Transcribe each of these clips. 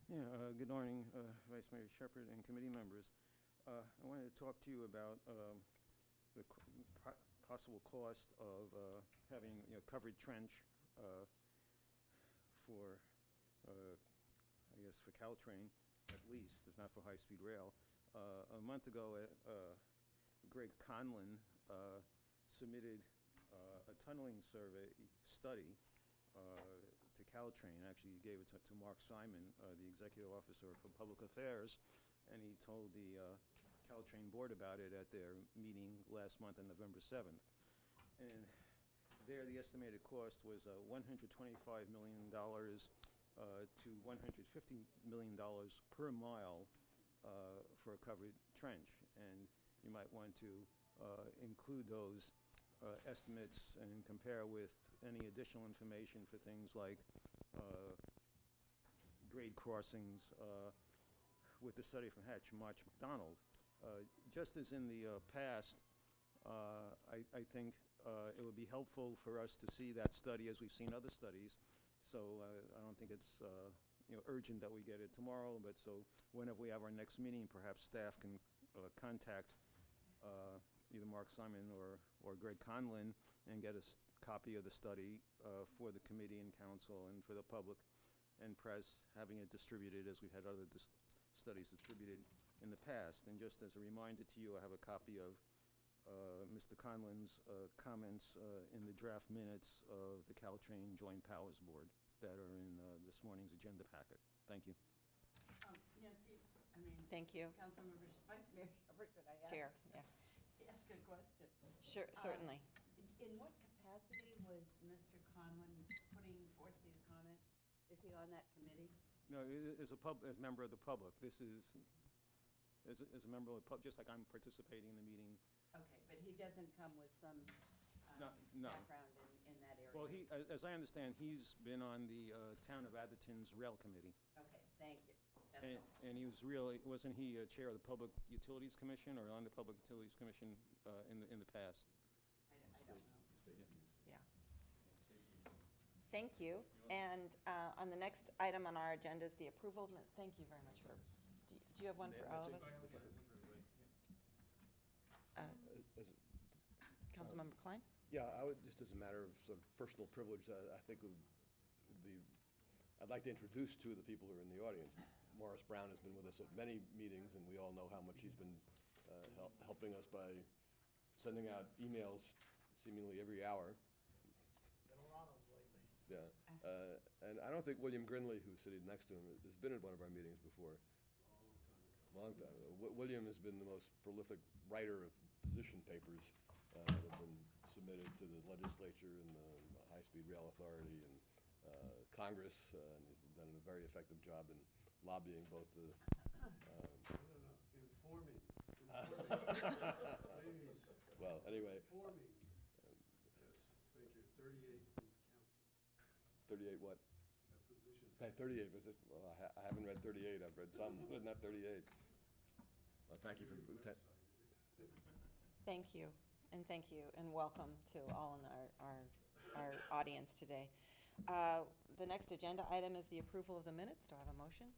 Yeah, good morning, Vice Mayor Shepherd and committee members. I wanted to talk to you about the possible cost of having covered trench for, I guess, for Caltrain, at least, if not for high-speed rail. A month ago, Greg Conlon submitted a tunneling survey study to Caltrain. Actually, he gave it to Mark Simon, the executive officer for public affairs, and he told the Caltrain board about it at their meeting last month on November 7th. And there, the estimated cost was $125 million to $150 million per mile for a covered trench. And you might want to include those estimates and compare with any additional information for things like grade crossings with the study from Hatch, March McDonald. Just as in the past, I think it would be helpful for us to see that study as we've seen other studies. So I don't think it's urgent that we get it tomorrow, but so whenever we have our next meeting, perhaps staff can contact either Mark Simon or Greg Conlon and get a copy of the study for the committee and council and for the public and press, having it distributed as we've had other studies distributed in the past. And just as a reminder to you, I have a copy of Mr. Conlon's comments in the draft minutes of the Caltrain Joint Powers Board that are in this morning's agenda packet. Thank you. Nancy, Thank you. Councilmember Vice Mayor Shepherd, could I ask? Chair, yeah. Ask a question? Sure, certainly. In what capacity was Mr. Conlon putting forth these comments? Is he on that committee? No, as a member of the public. This is as a member of the public, just like I'm participating in the meeting. Okay, but he doesn't come with some No. background in that area? Well, as I understand, he's been on the Town of Atherton's Rail Committee. Okay, thank you. That's And, all. and he was wasn't he chair of the Public Utilities Commission or on the Public Utilities Commission in the past? I don't know. Yeah. Thank you. And on the next item on our agenda is the approval of minutes. Thank you very much, Herb. Do you have one for all of us? Councilmember Klein? Yeah, I would, just as a matter of sort of personal privilege, I think it would be, I'd like to introduce two of the people who are in the audience. Morris Brown has been with us at many meetings, and we all know how much he's been helping us by sending out emails seemingly every hour. Been a lot of them lately. Yeah, and I don't think William Grinley, who's sitting next to him, has been at one of our meetings before. Long time ago. William has been the most prolific writer of position papers that have been submitted to the legislature and the High-Speed Rail Authority and Congress, and he's done a very effective job in lobbying both the. Informing. Please. Well, anyway. Informing. Yes, thank you. 38 and counting. 38 what? That position. Okay, 38 was it? Well, I haven't read 38. I've read some, but not 38. Well, thank you for. Thank you. And welcome to all in our audience today. The next agenda item is the approval of the minutes. Do I have a motion?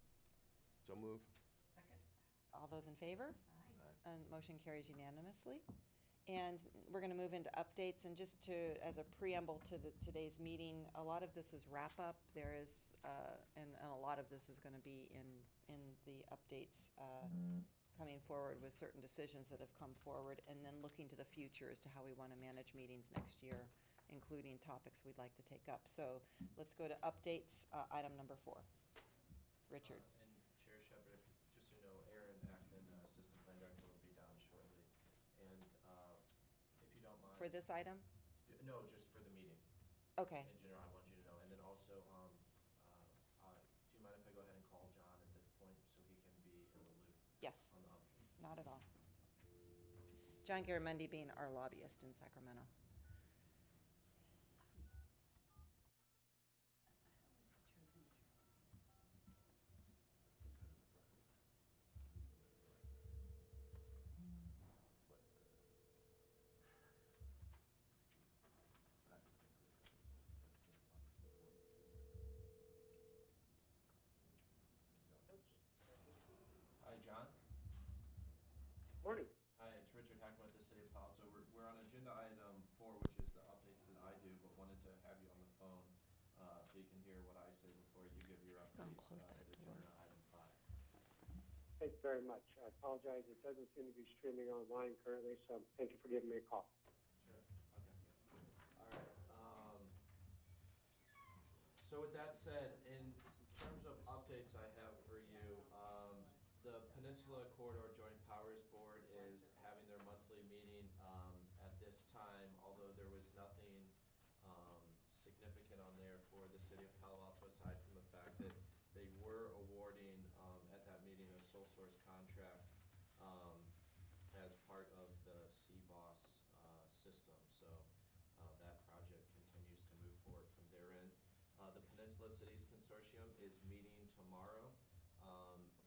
So move. Second? All those in favor? Aye. And motion carries unanimously. And we're going to move into updates. And just as a preamble to today's meeting, a lot of this is wrap up. There is, and a lot of this is going to be in the updates coming forward with certain decisions that have come forward, and then looking to the future as to how we want to manage meetings next year, including topics we'd like to take up. So let's go to updates, item number 4. Richard. And Chair Shepherd, just so you know, Aaron Ackman, Assistant Plan Director, will be down shortly. And if you don't mind. For this item? No, just for the meeting. Okay. In general, I want you to know. And then also, do you mind if I go ahead and call John at this point so he can be in the loop? Yes. On the updates? Not at all. John Garamendi being our lobbyist in Sacramento. How was he chosen as your lobbyist? hear what I say before you give your Go and update close that at door. agenda item 5. Thank you very much. I apologize, it doesn't seem to be streaming online currently, so thank you for giving me a call. Sure. Okay. All right. So with that said, in terms of updates I have for you, the Peninsula Corridor Joint Powers Board is having their monthly meeting at this time, although there was nothing significant on there for the city of Palo Alto, aside from the fact that they were awarding at that meeting a sole source contract as part of the CBOS system. So that project continues to move forward from their end. The Peninsula Cities Consortium is meeting tomorrow.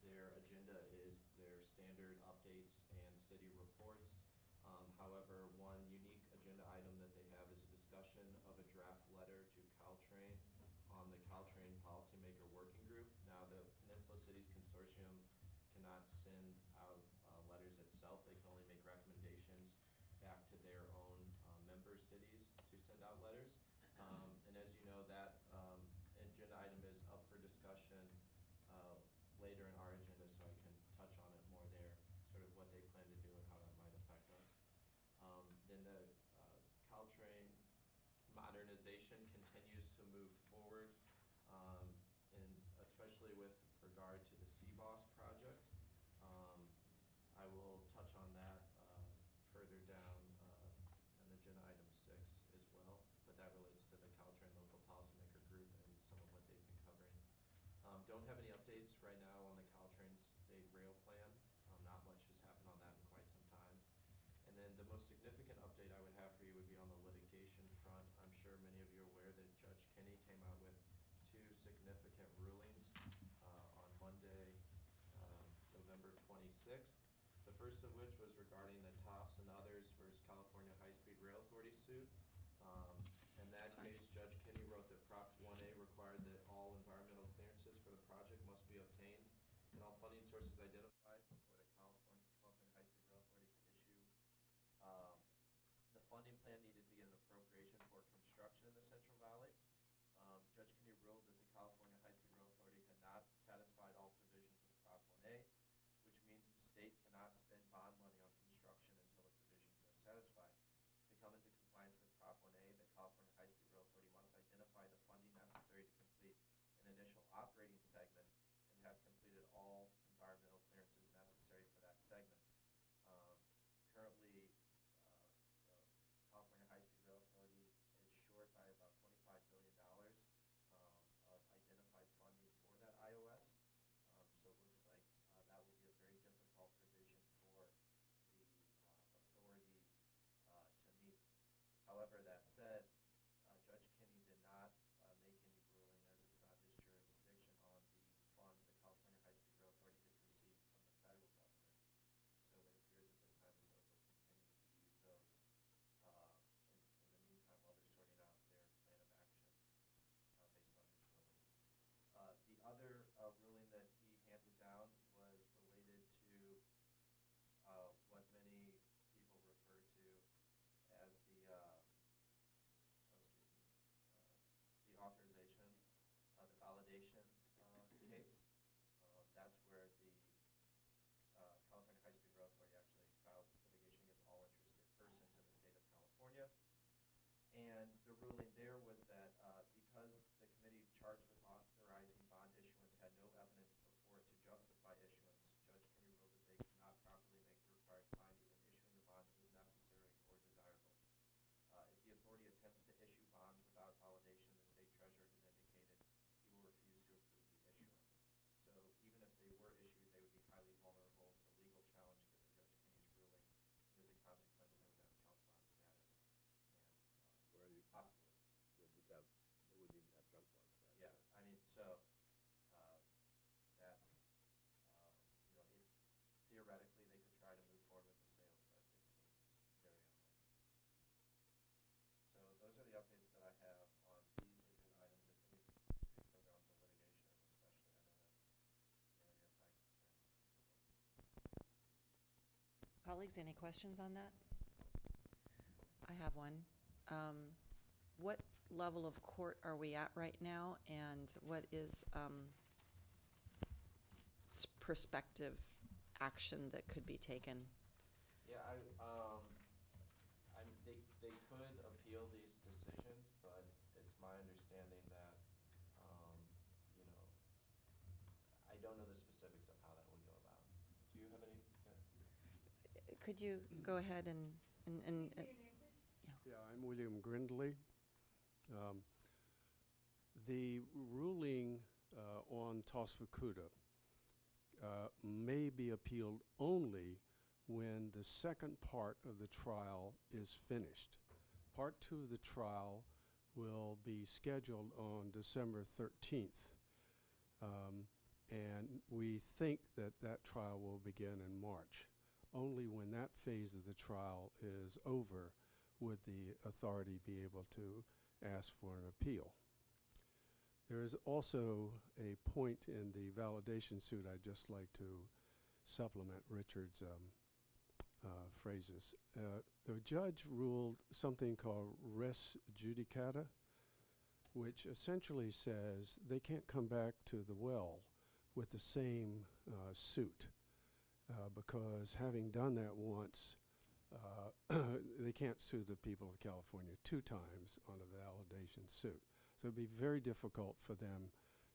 Their agenda is their standard updates and city reports. However, one unique agenda item that they have is a discussion of a draft letter to Caltrain on the Caltrain Policymaker Working Group. Now, the Peninsula Cities Consortium cannot send out letters itself. They can only make recommendations back to their own member cities to send out letters. And as you know, that agenda item is up for discussion later in our agenda, so I can touch on it more there, sort of what they plan to do and how that might affect us. Then the Caltrain modernization continues to move forward, and especially with regard to the CBOS project. I will touch on that further down on agenda item 6 as well, but that relates to the Caltrain Local Policymaker Group and some of what they've been covering. Don't have any updates right now on the Caltrain State Rail Plan. Not much has happened on that in quite some time. And then the most significant update I would have for you would be on the litigation front. I'm sure many of you are aware that Judge Kinney came out with 2 significant rulings on Monday, November 26th. The first of which was regarding the TOS and others versus California High-Speed Rail Authority suit. In that case, Judge Kinney wrote that Prop 1A required that all environmental clearances for the project must be obtained and all funding sources identified before the California High-Speed Rail Authority could issue. The funding plan needed to get an appropriation for construction in the Central Valley. Judge Kinney ruled that the California High-Speed Rail Authority had not satisfied all provisions of Prop 1A, which means the state cannot spend bond money on construction until the provisions are satisfied. To come into compliance with Prop 1A, the California High-Speed Rail Authority must identify the funding necessary to complete an initial operating segment and have completed all environmental clearances necessary for that segment. Currently, the California High-Speed Rail Authority is short by about $25 billion of identified funding for that IOS. So it looks like that will be a very difficult provision for the authority to meet. However, that said, Judge Kinney did not make any ruling, as it's not his jurisdiction, on the funds the California High-Speed Rail Authority has received from the federal government. So it appears at this time as though they'll continue to use those in the meantime while they're sorting out their plan of action based on his ruling. The other ruling that he handed down was related to what many people refer to as the authorization, the validation case. That's where the California High-Speed Rail Authority actually filed litigation against all interested persons in the state of California. And the ruling there was that because the committee charged with authorizing bond issuance had no evidence before it to justify issuance, Judge Kinney ruled that they could not properly make the required finding that issuing the bonds was necessary or desirable. If the authority attempts to issue bonds without validation, the state treasurer has indicated he will refuse to approve the issuance. So even if they were issued, they would be highly vulnerable to legal challenge given Judge Kinney's ruling. And as a consequence, they would have junk bond status and Where are you? possibly. They wouldn't even have junk bond status. Yeah, I mean, so that's, theoretically, they could try to move forward with the sale, but it seems very unlikely. So those are the updates that I have on these agenda items. If any of you can speak further on the litigation, especially, I know that's an area of high concern. Colleagues, any questions on that? I have one. What level of court are we at right now, and what is prospective action that could be taken? Yeah, they could appeal these decisions, but it's my understanding that, you know, I don't know the specifics of how that would go about. Do you have any? Could you go ahead and Yeah, I'm William Grindley. The ruling on Tos Fukuda may be appealed only when the second part of the trial is finished. Part 2 of the trial will be scheduled on December 13th. And we think that that trial will begin in March. Only when that phase of the trial is over would the authority be able to ask for an appeal. There is also a point in the validation suit I'd just like to supplement Richard's phrases. The judge ruled something called res judicata, which essentially says they can't come back to the well with the same suit because having done that once, they can't sue the people of California 2 times on a validation suit. So it'd be very difficult for them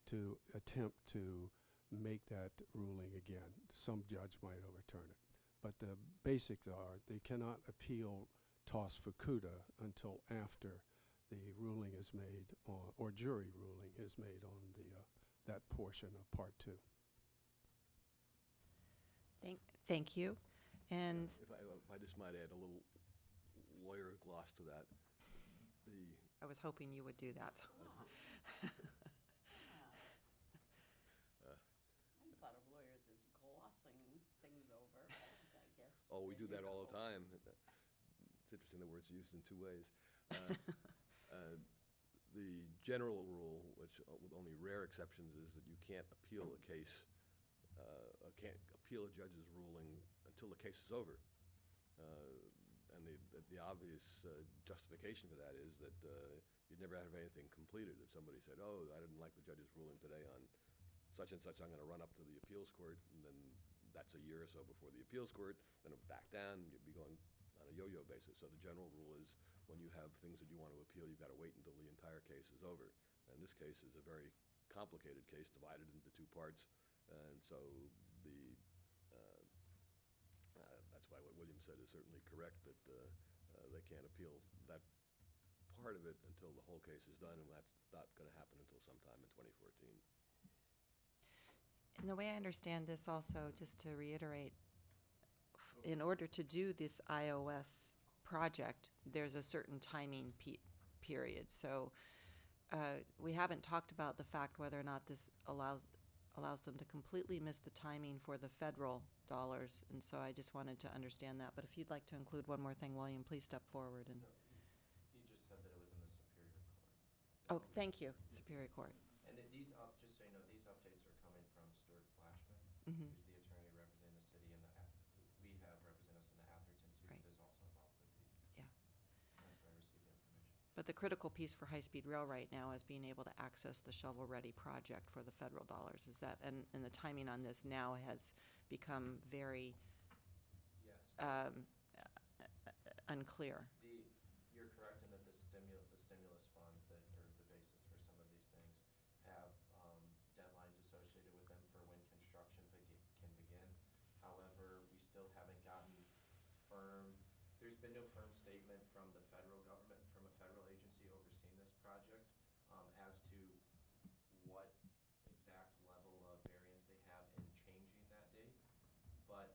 to attempt to make that ruling again. Some judge might overturn it. But the basics are they cannot appeal Tos Fukuda until after the ruling is made on, or jury ruling is made on that portion of Part 2. Thank you. And If I just might add a little lawyer gloss to that, I was hoping you would do that. I thought of lawyers as glossing things over, but I guess. oh, we do there that you all the go. time. It's interesting the word's used in 2 ways. The general rule, which with only rare exceptions, is that you can't appeal a case, can't appeal a judge's ruling until the case is over. And the obvious justification for that is that you'd never have anything completed. If somebody said, oh, I didn't like the judge's ruling today on such and such, I'm going to run up to the appeals court, and then that's a year or so before the appeals court, then it'll back down, you'd be going on a yo-yo basis. So the general rule is when you have things that you want to appeal, you've got to wait until the entire case is over. And this case is a very complicated case divided into 2 parts, and so that's why what William said is certainly correct, that they can't appeal that part of it until the whole case is done, and that's not going to happen until sometime in 2014. And the way I understand this also, just to reiterate, in order to do this iOS project, there's a certain timing period. So we haven't talked about the fact whether or not this allows them to completely miss the timing for the federal dollars, and so I just wanted to understand that. But if you'd like to include one more thing, William, please step forward. And He just said that it was in the Superior Court. oh, thank you, Superior Court. And these just so you know, these updates are coming from Stuart Flashman, Mhm. who's the attorney representing the city in we have represent us in the Atherton suit, Right. but is also involved with these. Yeah. That's where I received the information. But the critical piece for high-speed rail right now is being able to access the shovel-ready project for the federal dollars. Is that, and the timing on this now has become very Yes. unclear. You're correct in that the stimulus funds that are the basis for some of these things have deadlines associated with them for when construction can begin. However, we still haven't gotten there's been no firm statement from the federal government, from a federal agency overseeing this project, as to what exact level of variance they have in changing that date. But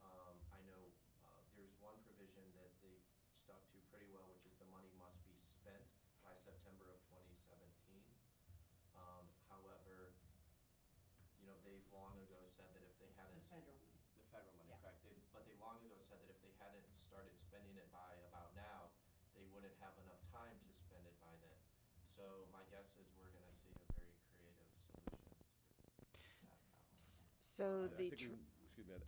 I know there's one provision that they stuck to pretty well, which is the money must be spent by September of 2017. However, you know, they've long ago said that if they hadn't The federal money. the federal money, Yeah. correct? But they long ago said that if they hadn't started spending it by about now, they wouldn't have enough time to spend it by then. So my guess is we're going to see a very creative solution to that problem. So I the,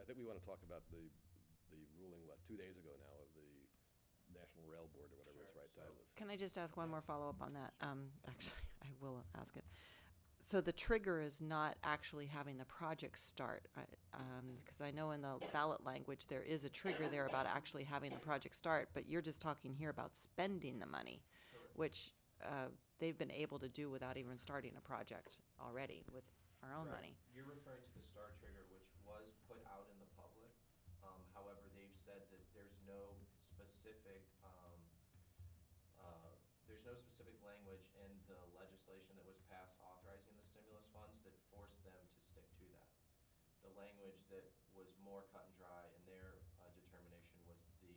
think we want to talk about the ruling, 2 days ago now, of the National Rail Board or whatever its Sure, right so- title is. Can I just ask one more follow-up on that? Actually, I will ask it. So the trigger is not actually having the project start, because I know in the ballot language, there is a trigger there about actually having the project start, but you're just talking here about spending the money, which they've been able to do without even starting a project already with our own Correct. money. You're referring to the STAR trigger, which was put out in the public. However, they've said that there's no specific language in the legislation that was passed authorizing the stimulus funds that forced them to stick to that. The language that was more cut and dry in their determination was the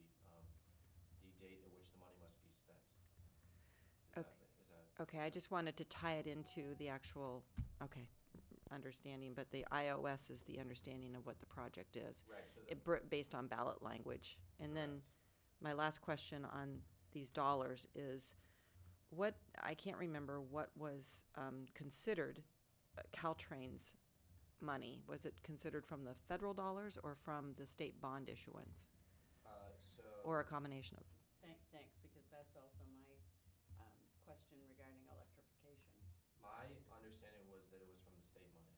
date at which the money must be spent. Is that Okay, I just wanted to tie it into the actual, understanding, but the iOS is the understanding of what the project is. right? So Based on ballot language. And then my last question on these dollars is, I can't remember what was considered Caltrain's money. Was it considered from the federal dollars or from the state bond issuance? Or a combination of? Thanks, because that's also my question regarding electrification. my understanding was that it was from the state money,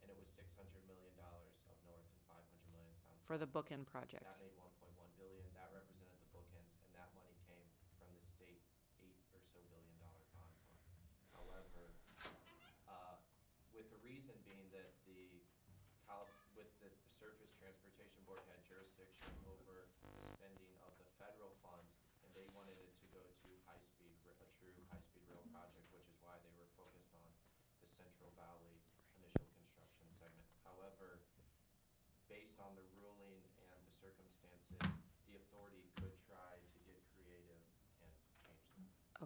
and it was $600 million up north and $500 million down south. For the bookend That projects? made 1.1 billion. That represented the bookends, and that money came from the state $8 or so billion bond fund. However, with the reason being that the Surface Transportation Board had jurisdiction over the spending of the federal funds, and they wanted it to go to a true high-speed rail project, which is why they were focused on the Central Valley initial construction segment. However, based on the ruling and the circumstances, the authority could try to get creative and change that.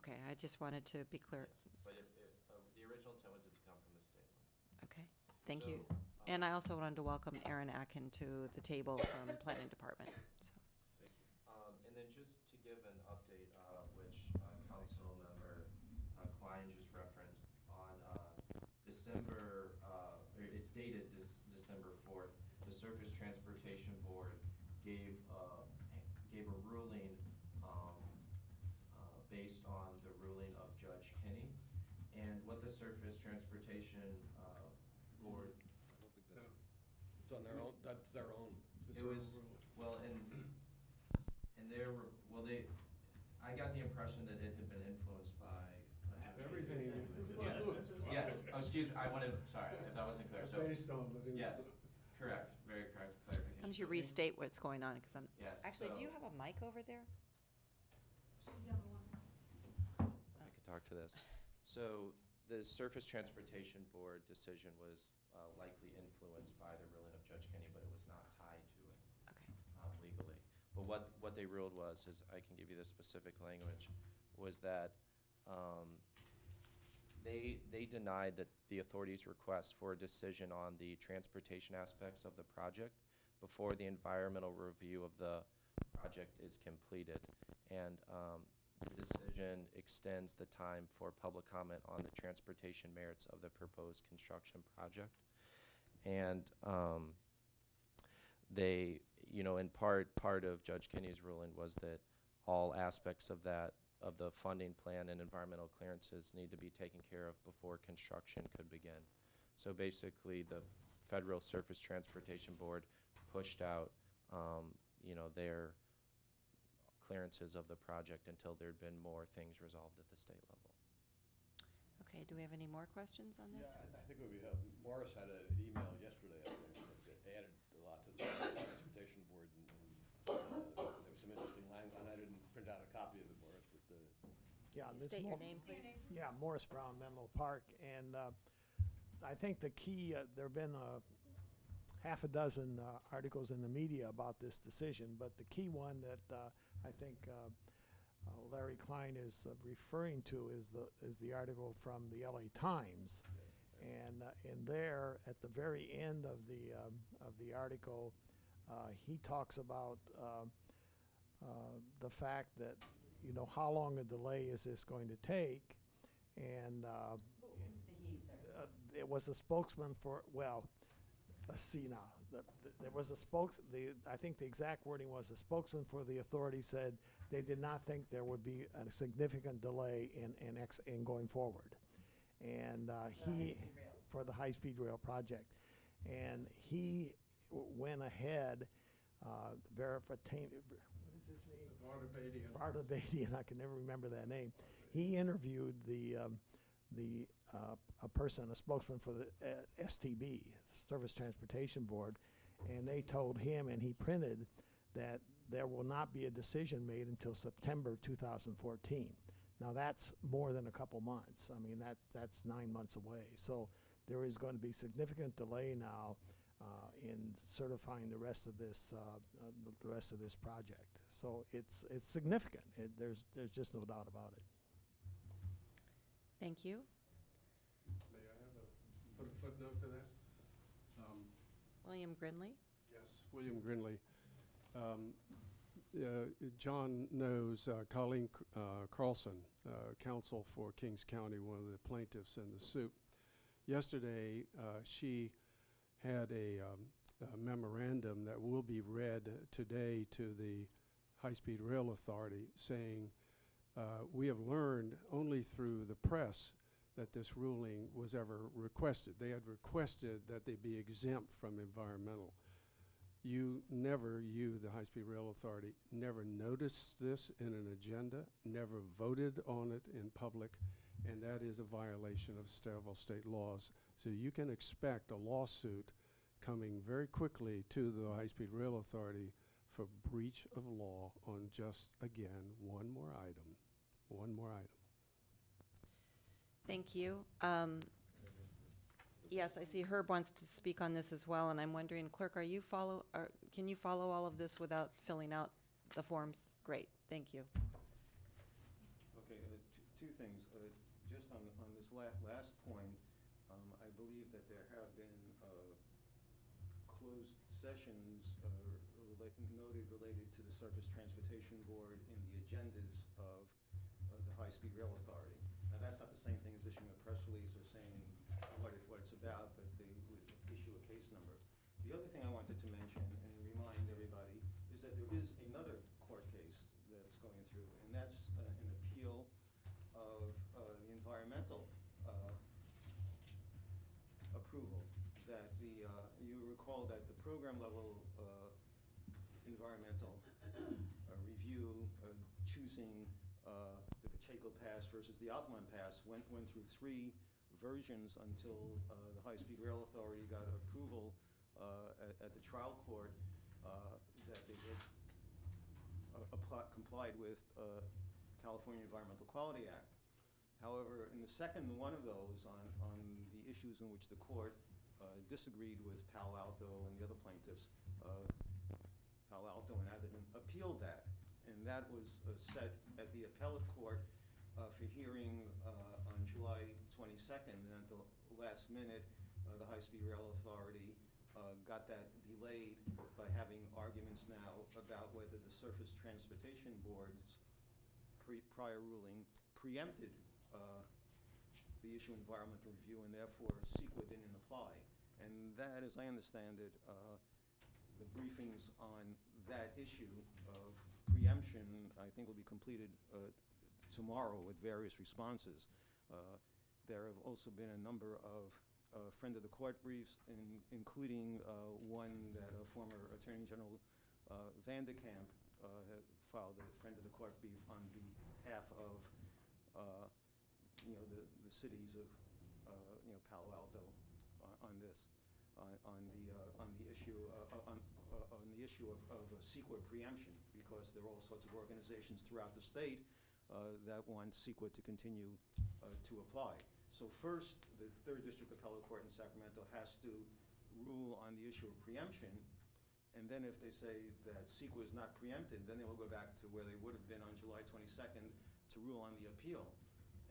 Okay, I just wanted to be clear. But the original intent was it to come from the state one. Okay, thank you. So, And I also wanted to welcome Aaron Atkin to the table from Planning Department. So, Thank you. And then just to give an update, which Council Member Klein just referenced, on December, it's dated December 4th, the Surface Transportation Board gave a ruling based on the ruling of Judge Kinney. And what the Surface Transportation Board It's on their own, that's their own. It was, well, and I got the impression that it had been influenced by. Everything. Yes, excuse me, sorry, if that wasn't clear, so, Based on, but. yes, correct, very correct clarification. why don't you restate what's going on, because Yes, actually, do so- you have a mic over there? I could talk to this. So the Surface Transportation Board decision was likely influenced by the ruling of Judge Kinney, but it was not tied to it Okay. legally. But what they ruled was, is I can give you the specific language, was that they denied that the authority's request for a decision on the transportation aspects of the project before the environmental review of the project is completed. And the decision extends the time for public comment on the transportation merits of the proposed construction project. And they, in part of Judge Kinney's ruling was that all aspects of the funding plan and environmental clearances need to be taken care of before construction could begin. So basically, the Federal Surface Transportation Board pushed out, their clearances of the project until there'd been more things resolved at the state level. Okay, do we have any more questions on this? Yeah, I think Morris had an email yesterday, I think, that added a lot to the Transportation Board, and there was some interesting language, and I didn't print out a copy of it, Morris, but Yeah, Can you state your name, please? Yeah, Morris Brown, Menlo Park, and I think the key, there have been half a dozen articles in the media about this decision, but the key one that I think Larry Klein is referring to is the article from the LA Times, and in there, at the very end of the article, he talks about the fact that, how long a delay is this going to take? And Who's the he, sir? it was a spokesman for, well, let's see now. there was I think the exact wording was, the spokesman for the authority said they did not think there would be a significant delay in going forward. And for the high-speed rail project. And he went ahead, what is his name? Vardabadian, I can never remember that name. He interviewed a person, a spokesman for the STB, Service Transportation Board, and they told him, and he printed, that there will not be a decision made until September 2014. Now that's more than a couple months. I mean, that's 9 months away. So there is going to be significant delay now in certifying the rest of this project. So it's significant. There's just no doubt about it. Thank you. May I put a footnote to that? William Grinley? Yes, William Grinley. John knows Colleen Carlson, counsel for Kings County, one of the plaintiffs in the suit. Yesterday, she had a memorandum that will be read today to the High-Speed Rail Authority saying, we have learned only through the press that this ruling was ever requested. They had requested that they be exempt from environmental. You, the High-Speed Rail Authority, never noticed this in an agenda, never voted on it in public, and that is a violation of several state laws. So you can expect a lawsuit coming very quickly to the High-Speed Rail Authority for breach of law on just, again, one more item. One more item. Thank you. Yes, I see Herb wants to speak on this as well, and I'm wondering, Clerk, can you follow all of this without filling out the forms? Great, thank you. Okay, two things. Just on this last point, I believe that there have been closed sessions noted related to the Surface Transportation Board in the agendas of the High-Speed Rail Authority. Now, that's not the same thing as issuing a press release or saying what it's about, but they would issue a case number. The other thing I wanted to mention and remind everybody is that there is another court case that's going through, and that's an appeal of the environmental approval. That you recall that the program level environmental review choosing the Pacheco Pass versus the Altamont Pass went through three versions until the High-Speed Rail Authority got approval at the trial court that they had complied with California Environmental Quality Act. However, in the second one of those, on the issues in which the court disagreed with Palo Alto and the other plaintiffs, Palo Alto and Atherton appealed that, and that was set at the appellate court for hearing on July 22nd, and at the last minute, the High-Speed Rail Authority got that delayed by having arguments now about whether the Surface Transportation Board's prior ruling preempted the issue of environmental review, and therefore CEQA didn't apply. And that, as I understand it, the briefings on that issue of preemption, I think, will be completed tomorrow with various responses. There have also been a number of friend of the court briefs, including one that former Attorney General Vanderkamp filed, a friend of the court brief on behalf of the cities of Palo Alto on this, on the issue of CEQA preemption, because there are all sorts of organizations throughout the state that want CEQA to continue to apply. So first, the Third District Appellate Court in Sacramento has to rule on the issue of preemption, and then if they say that CEQA is not preempted, then they will go back to where they would have been on July 22nd to rule on the appeal.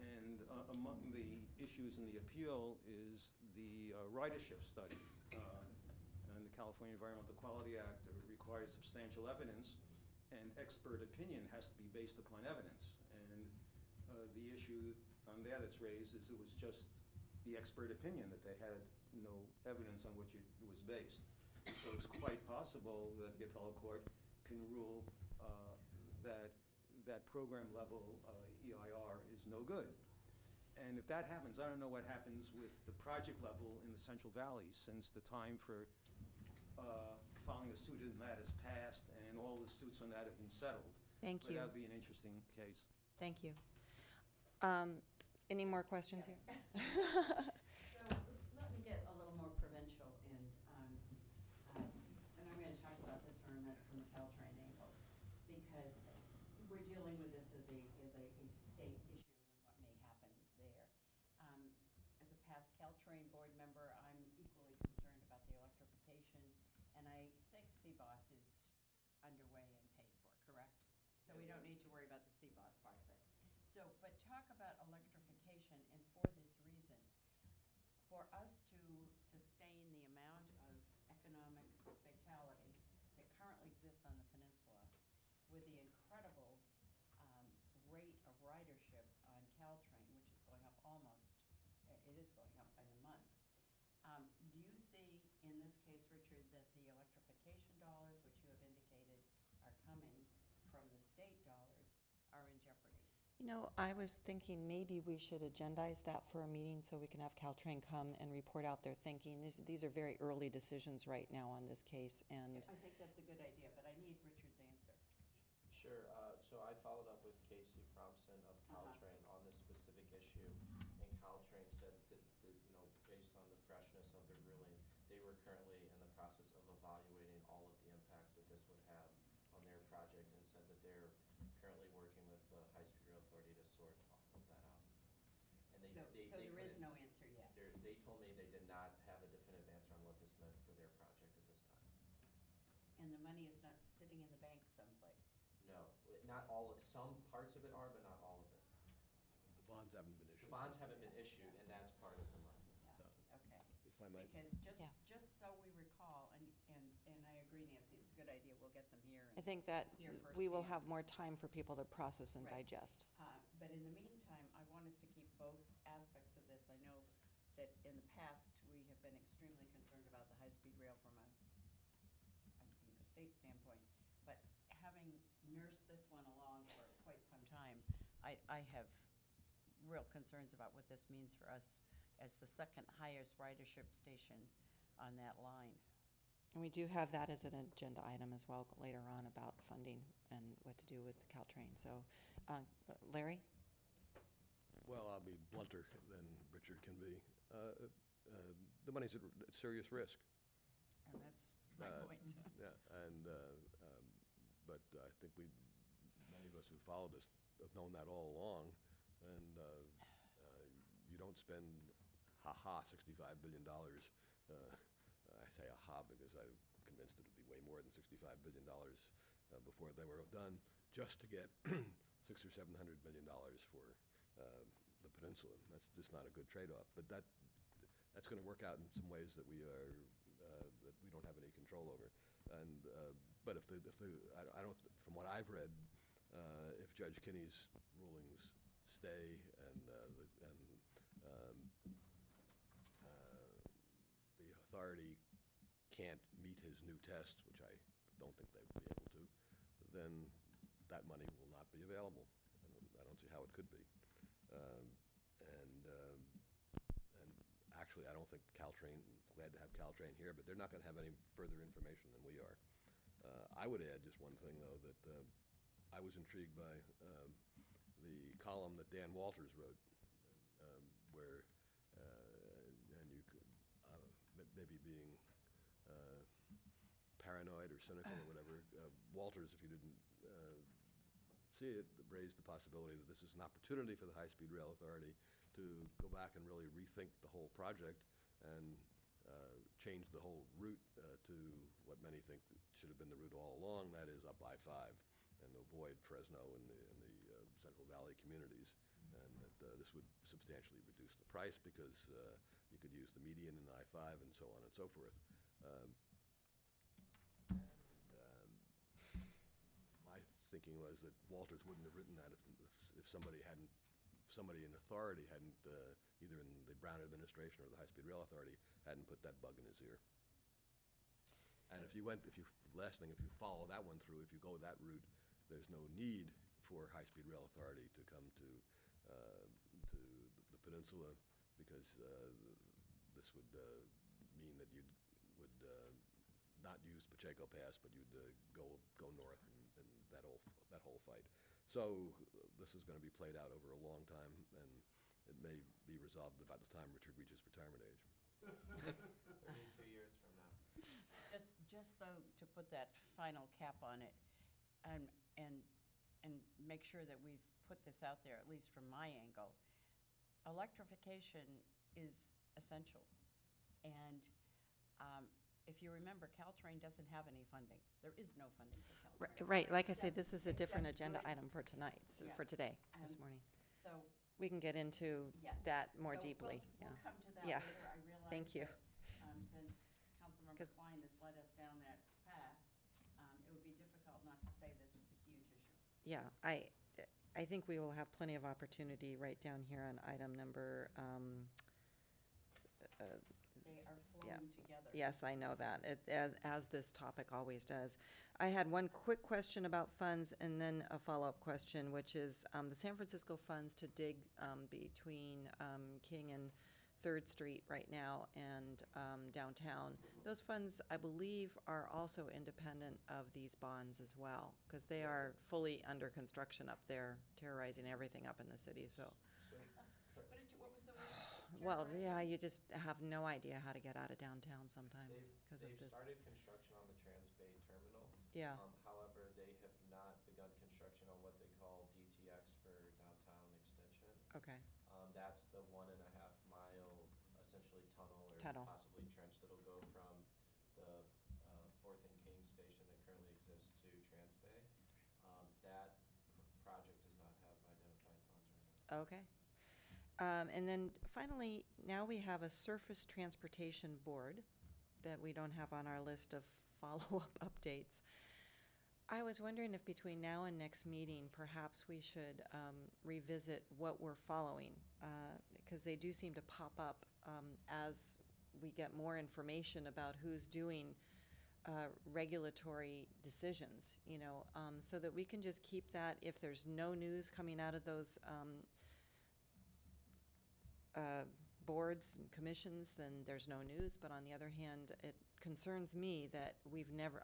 And among the issues in the appeal is the ridership study. And the California Environmental Quality Act requires substantial evidence, and expert opinion has to be based upon evidence. And the issue on there that's raised is it was just the expert opinion, that they had no evidence on which it was based. So it's quite possible that the appellate court can rule that that program level EIR is no good. And if that happens, I don't know what happens with the project level in the Central Valley, since the time for filing a suit in that has passed and all the suits on that have been settled. Thank But you. that would be an interesting case. Thank you. Any more questions here? So let me get a little more provincial, and I'm going to talk about this for a minute from the Caltrain angle, because we're dealing with this as a state issue and what may happen there. As a past Caltrain board member, I'm equally concerned about the electrification, and I think CBOS is underway and paid for, correct? So we don't need to worry about the CBOS part of it. So, but talk about electrification, and for this reason, for us to sustain the amount of economic vitality that currently exists on the peninsula, with the incredible rate of ridership on Caltrain, which is going up almost, it is going up by the month. Do you see in this case, Richard, that the electrification dollars, which you have indicated are coming from the state dollars, are in jeopardy? You know, I was thinking maybe we should agendize that for a meeting so we can have Caltrain come and report out their thinking. These are very early decisions right now on this case, and I think that's a good idea, but I need Richard's answer. Sure, so I followed up with Casey Fromson of Caltrain on this specific issue, and Caltrain said that, based on the freshness of their ruling, they were currently in the process of evaluating all of the impacts that this would have on their project, and said that they're currently working with the High-Speed Rail Authority to sort all of that out. And So there is no answer yet. They told me they did not have a definitive answer on what this meant for their project at this time. And the money is not sitting in the bank someplace. No, not all, some parts of it are, but not all of it. The bonds haven't been issued. The bonds haven't been issued, and that's part of the money. Yeah, okay. If I might, Because Yeah. just so we recall, and I agree, Nancy, it's a good idea, we'll get them here. I think that Here we will firsthand. have more time for people to process and Right. digest. But in the meantime, I want us to keep both aspects of this. I know that in the past, we have been extremely concerned about the high-speed rail from a state standpoint, but having nursed this one along for quite some time, I have real concerns about what this means for us as the second highest ridership station on that line. And we do have that as an agenda item as well later on about funding and what to do with Caltrain. So, Larry? well, I'll be blunter than Richard can be. The money's at serious risk. And that's my point. Yeah, and, but I think many of us who followed this have known that all along, and you don't spend, $65 billion. I say aha because I'm convinced it would be way more than $65 billion before they were done, just to get $600 or $700 million for the peninsula. That's just not a good trade-off, but that's going to work out in some ways that we don't have any control over. And but I don't, from what I've read, if Judge Kinney's rulings stay and the authority can't meet his new test, which I don't think they will be able to, then that money will not be available. I don't see how it could be. And actually, I don't think Caltrain, glad to have Caltrain here, but they're not going to have any further information than we are. I would add just one thing, though, that I was intrigued by the column that Dan Walters wrote, where, and you could, maybe being paranoid or cynical or whatever, Walters, if you didn't see it, raised the possibility that this is an opportunity for the High-Speed Rail Authority to go back and really rethink the whole project and change the whole route to what many think should have been the route all along, that is up I-5, and avoid Fresno and the Central Valley communities. And that this would substantially reduce the price because you could use the median in I-5 and so on and so forth. My thinking was that Walters wouldn't have written that if somebody in authority hadn't, either in the Brown administration or the High-Speed Rail Authority, hadn't put that bug in his ear. And if you last thing, if you follow that one through, if you go that route, there's no need for high-speed rail authority to come to the peninsula, because this would mean that you would not use Pacheco Pass, but you'd go north and that whole fight. So this is going to be played out over a long time, and it may be resolved about the time Richard reaches retirement age. 32 years from now. Just though, to put that final cap on it, and make sure that we've put this out there, at least from my angle, electrification is essential. And if you remember, Caltrain doesn't have any funding. There is no funding for Caltrain. Right, like I say, Except- this is a different except agenda good- item for tonight, Yeah. for today, this Um, morning. So, We can get into yes. that more So deeply, we'll yeah. come to that Yeah. later. I realize Thank you. that, since Councilmember 'Cause- Klein has led us down that path, it would be difficult not to say this is a huge issue. Yeah, I think we will have plenty of opportunity right down here on item number, They are yeah. flowing together. yes, I know that, as this topic always does. I had one quick question about funds and then a follow-up question, which is the San Francisco funds to dig between King and Third Street right now and downtown. Those funds, I believe, are also independent of these bonds as well, because they are fully under construction up there, terrorizing everything up in the city, so. What was the word? Well, Terrorizing? yeah, you just have no idea how to get out of downtown sometimes because of They've this. started construction on the Transbay Terminal. Yeah, However, they have not begun construction on what they call DTX for downtown extension. okay, That's the 1.5 mile, essentially tunnel Tunnel. or possibly trench that'll go from the Fourth and King station that currently exists to Transbay. That project does not have identified funds right now. okay. And then finally, now we have a surface transportation board that we don't have on our list of follow-up updates. I was wondering if between now and next meeting, perhaps we should revisit what we're following, because they do seem to pop up as we get more information about who's doing regulatory decisions, so that we can just keep that. If there's no news coming out of those boards and commissions, then there's no news. But on the other hand, it concerns me that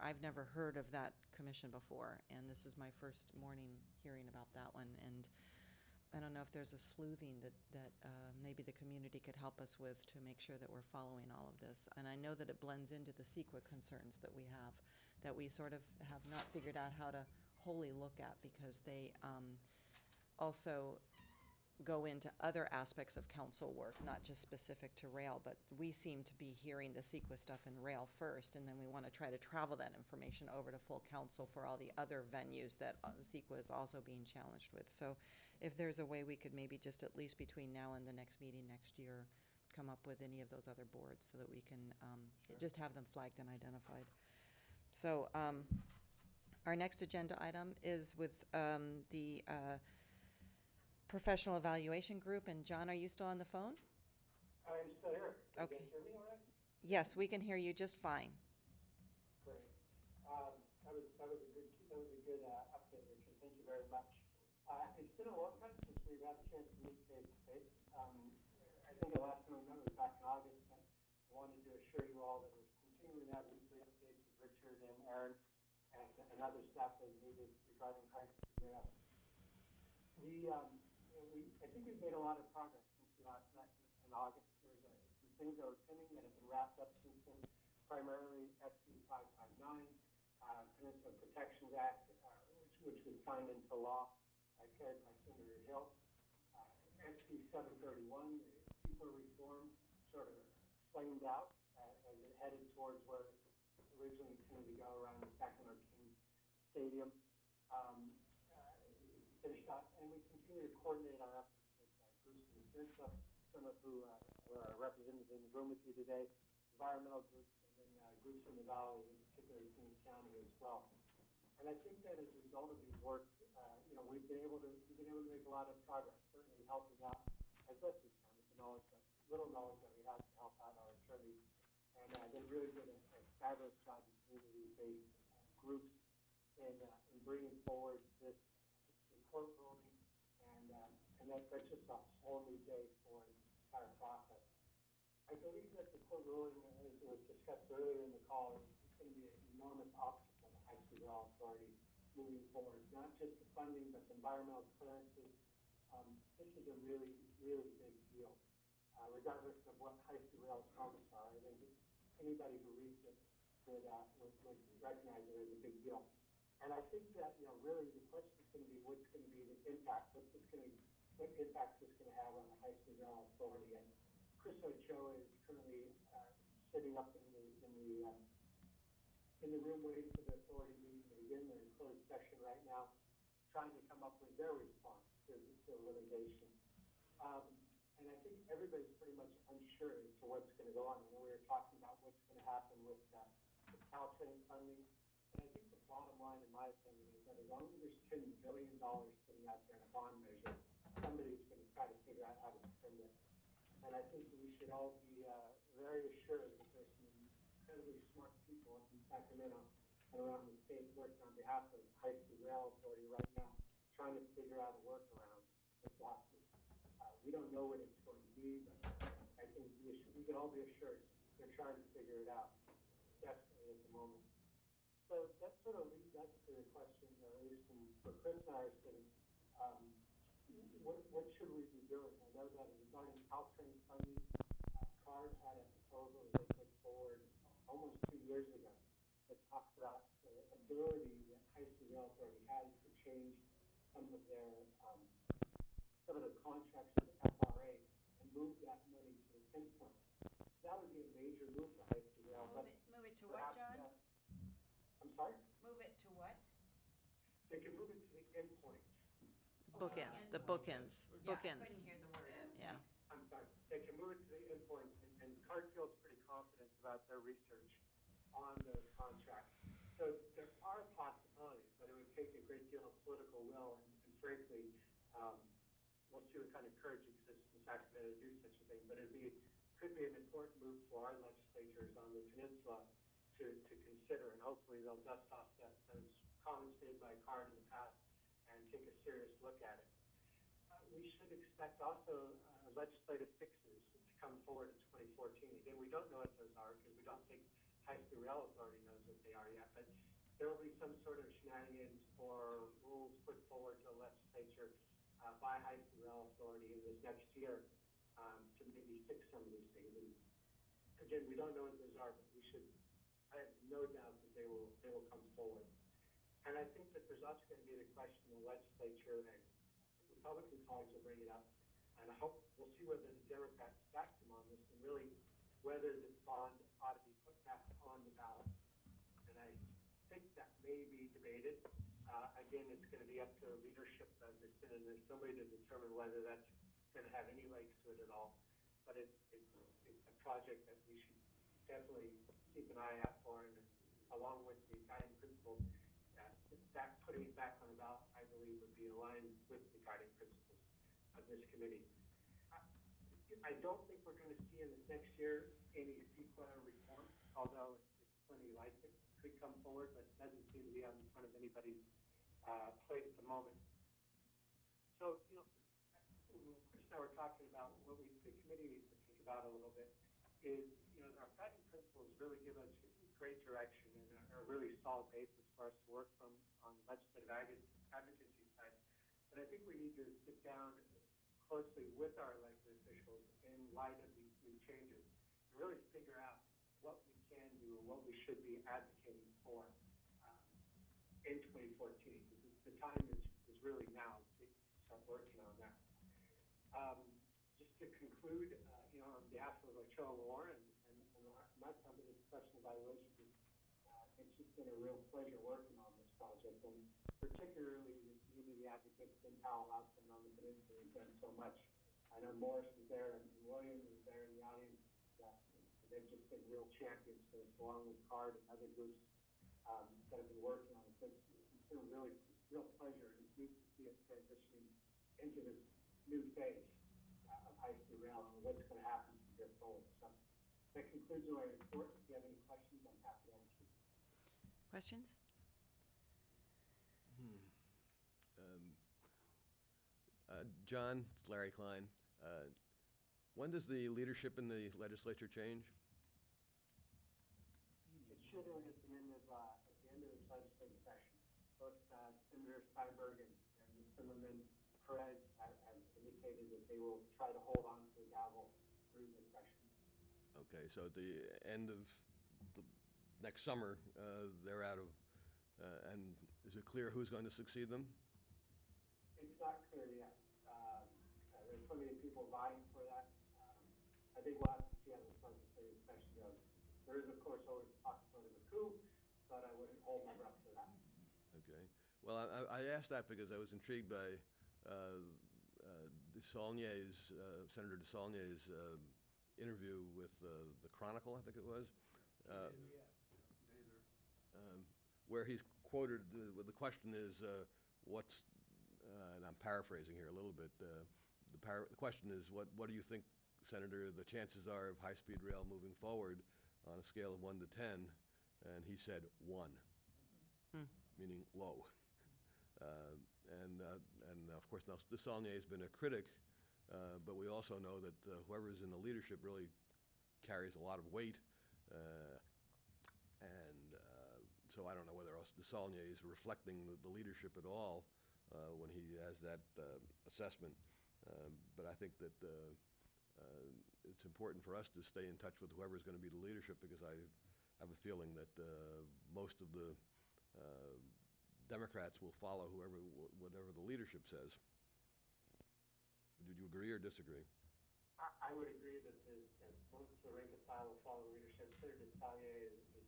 I've never heard of that commission before, and this is my first morning hearing about that one. And I don't know if there's a sleuthing that maybe the community could help us with to make sure that we're following all of this. And I know that it blends into the CEQA concerns that we have, that we sort of have not figured out how to wholly look at, because they also go into other aspects of council work, not just specific to rail, but we seem to be hearing the CEQA stuff in rail first, and then we want to try to travel that information over to full council for all the other venues that CEQA is also being challenged with. So if there's a way we could maybe just at least between now and the next meeting next year, come up with any of those other boards so that we can just have them flagged and identified. So our next agenda item is with the Professional Evaluation Group. And John, are you still on the phone? I'm still here. Can Okay. you guys hear me all right? Yes, we can hear you just fine. Great. That was a good update, Richard. Thank you very much. It's been a long time since we've had a chance to meet face to face. I think the last time we met was back in August, but I wanted to assure you all that we're continuing to have weekly updates with Richard and Aaron and other staff as needed regarding high-speed rail. I think we've made a lot of progress since we last met in August. There's some things that are pending that have been wrapped up since then, primarily SB 559, Peninsula Protections Act, which was signed into law, carried by Senator Hill. SB 731, CEQA reform, sort of flamed out as it headed towards where it originally intended to go around the Sacramento Kings Stadium. Finished up, and we continue to coordinate our efforts with groups in Peninsula, some of who are represented in the room with you today, environmental groups, and then groups in the valley, in particular Kings County as well. And I think that as a result of these work, we've been able to make a lot of progress, certainly helping out as best we can with the little knowledge that we have to help out our attorneys. And they're really good at a fabulous job in community-based groups in bringing forward this the court ruling, and that's just a whole new day for the entire process. I believe that the court ruling, as was discussed earlier in the call, is going to be an enormous obstacle to High Speed Rail Authority moving forward. Not just the funding, but the environmental clearances. This is a really, really big deal. Regardless of what High Speed Rail's comments are, I think anybody who reads it would recognize it as a big deal. And I think that, really the question is going to be what's going to be the impact, what impact this going to have on the High Speed Rail Authority. And Chris Ochoa is currently sitting up in the room waiting for the authority meeting to begin. They're in closed session right now, trying to come up with their response to litigation. And I think everybody's pretty much unsure as to what's going to go on. I know we were talking about what's going to happen with Caltrain funding. And I think the bottom line, in my opinion, is that as long as there's $10 billion sitting out there in a bond measure, somebody's going to try to figure out how to spend it. And I think we should all be very assured that there's some incredibly smart people in Sacramento and around the state working on behalf of High Speed Rail Authority right now, trying to figure out a workaround this lawsuit. We don't know what it's going to be, but I think we can all be assured they're trying to figure it out, definitely at the moment. So that sort of leads us to the question, or at least for Chris and I are sitting, what should we be doing? I know that regarding Caltrain funding, CARD had a proposal that they put forward almost 2 years ago that talks about the ability that High Speed Rail Authority has to change some of their contracts with the FRA and move that money to the pinpoint. That would be a major move for High Speed Rail. Move it to what, John? I'm sorry? Move it to what? They can move it to the endpoint. The bookends. Yeah, I Bookends. couldn't hear the word. Yeah. Thanks. I'm sorry. They can move it to the endpoint, and CARD feels pretty confident about their research on those contracts. So there are possibilities, but it would take a great deal of political will, and frankly, we'll see what kind of courage exists in Sacramento to do such a thing. But could be an important move for our legislatures on the peninsula to consider, and hopefully they'll dust off those comments made by CARD in the past and take a serious look at it. We should expect also legislative fixes to come forward in 2014. Again, we don't know what those are because we don't think High Speed Rail Authority knows what they are yet, but there will be some sort of shenanigans or rules put forward to the legislature by High Speed Rail Authority in this next year to maybe fix some of these things. And again, we don't know what those are, but I have no doubt that they will come forward. And I think that there's also going to be the question in the legislature, and Republican colleagues will bring it up, and I hope we'll see whether the Democrats back them on this, and really whether this bond ought to be put back on the ballot. And I think that may be debated. Again, it's going to be up to leadership of the Senate and Assembly to determine whether that's going to have any legs to it at all. But it's a project that we should definitely keep an eye out for, and along with the guiding principles, that putting it back on the ballot, I believe, would be aligned with the guiding principles of this committee. I don't think we're going to see in this next year any CEQA reform, although it's plenty likely it could come forward, but it doesn't seem to be on front of anybody's plate at the moment. So, Chris and I were talking about what the committee needs to think about a little bit is, our guiding principles really give us great direction and are a really solid basis for us to work from on the legislative advocacy side. But I think we need to sit down closely with our elected officials in light of these new changes and really figure out what we can do and what we should be advocating for in 2014. Because the time is really now to start working on that. Just to conclude, on behalf of Ochoa Moore and my company, Professional Evaluation Group, it's just been a real pleasure working on this project, and particularly the community advocates in Palo, Alto, and on the peninsula have done so much. I know Morris was there and William was there in the audience. They've just been real champions for this, along with CARD and other groups that have been working on it. So it's been a really real pleasure, and it's neat to see us transitioning into this new phase of High Speed Rail and what's going to happen from here forward. So that concludes our report. If you have any questions, I'm happy to answer. Questions? John, it's Larry Klein. When does the leadership in the legislature change? It should end at the end of this legislative session. Both Senator Steinberg and Zimmerman Perez have indicated that they will try to hold on to the gavel through the session. Okay, so at the end of the next summer, they're out of, and is it clear who's going to succeed them? It's not clear yet. There's plenty of people vying for that. I think we'll have to see how this legislative session goes. There is, of course, always the possibility of a coup, but I wouldn't hold my breath for that. Okay. Well, I asked that because I was intrigued by Senator DeSaulnier's interview with the Chronicle, I think it was. Where he's quoted, the question is, and I'm paraphrasing here a little bit, the question is, what do you think, Senator, the chances are of high-speed rail moving forward on a scale of 1 to 10? And he said 1, meaning low. And of course, now DeSaulnier has been a critic, but we also know that whoever's in the leadership really carries a lot of weight. So I don't know whether DeSaulnier is reflecting the leadership at all when he has that assessment. But I think that it's important for us to stay in touch with whoever's going to be the leadership, because I have a feeling that most of the Democrats will follow whatever the leadership says. Did you agree or disagree? I would agree that most of the rank and file will follow leadership. Senator DeSaulnier has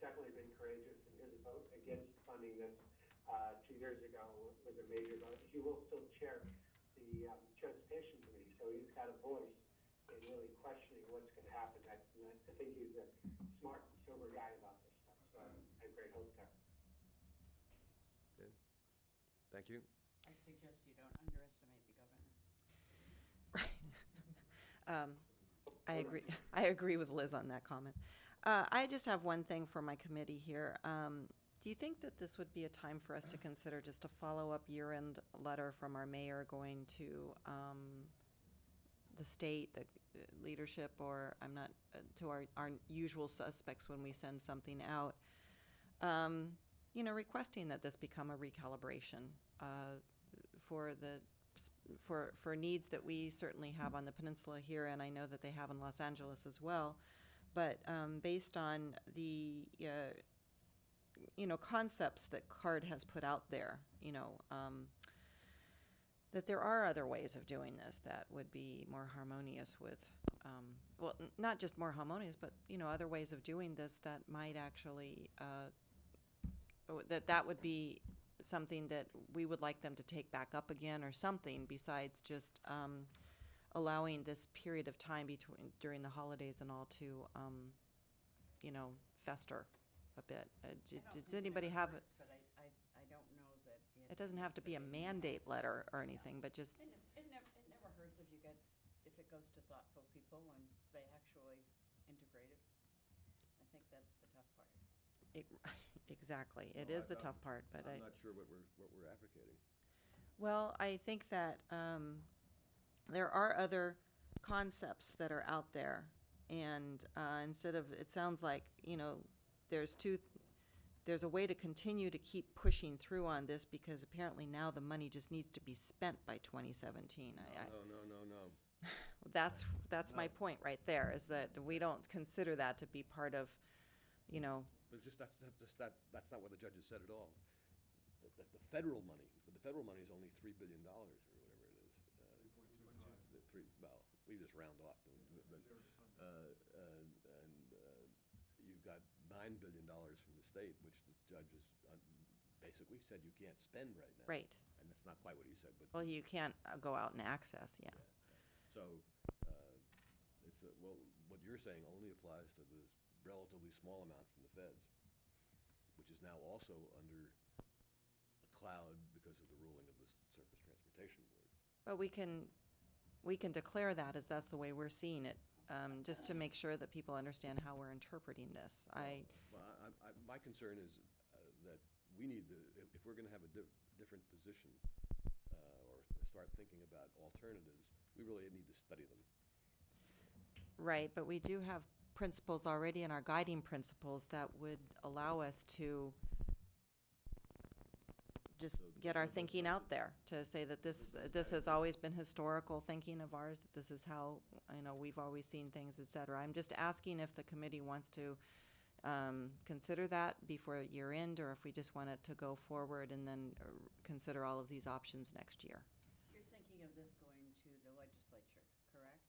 definitely been courageous in his vote against funding this 2 years ago was a major vote. He will still chair the transportation committee, so he's got a voice in really questioning what's going to happen next. And I think he's a smart, sober guy about this stuff. So I have great hope there. Okay. Thank you. I'd suggest you don't underestimate the governor. I agree with Liz on that comment. I just have one thing for my committee here. Do you think that this would be a time for us to consider just a follow-up year-end letter from our mayor going to the state, the leadership, or to our usual suspects when we send something out, requesting that this become a recalibration for needs that we certainly have on the peninsula here, and I know that they have in Los Angeles as well. But based on the concepts that CARD has put out there, that there are other ways of doing this that would be more harmonious with, not just more harmonious, but other ways of doing this that might actually that would be something that we would like them to take back up again, or something besides just allowing this period of time during the holidays and all to fester a bit. Does anybody have it? But I don't know that. It doesn't have to be a mandate letter or anything, but just. And it never hurts if it goes to thoughtful people and they actually integrate it. I think that's the tough part. Exactly. It is the tough part, but I'm not sure what we're advocating. Well, I think that there are other concepts that are out there, and it sounds like there's a way to continue to keep pushing through on this, because apparently now the money just needs to be spent by 2017. No. That's my point right there, is that we don't consider that to be part of, But it's just that's not what the judges said at all. The federal money is only $3 billion or whatever it is. 3.25. Well, we just round off. You've got $9 billion from the state, which the judges basically said you can't spend right now. Right. And that's not quite what he said, but. Well, you can't go out and access, yeah. So, what you're saying only applies to the relatively small amount from the feds, which is now also under a cloud because of the ruling of the Surface Transportation Board. But we can declare that as that's the way we're seeing it, just to make sure that people understand how we're interpreting this. My concern is, that we need to, if we're gonna have a different position, or start thinking about alternatives, we really need to study them. Right, but we do have principles already in our guiding principles that would allow us to just So get our those thinking are out there, to say that this has always been historical thinking of ours, that this is how, we've always seen things, et cetera. I'm just asking if the committee wants to consider that before year end, or if we just want it to go forward and then consider all of these options next year. You're thinking of this going to the legislature, correct?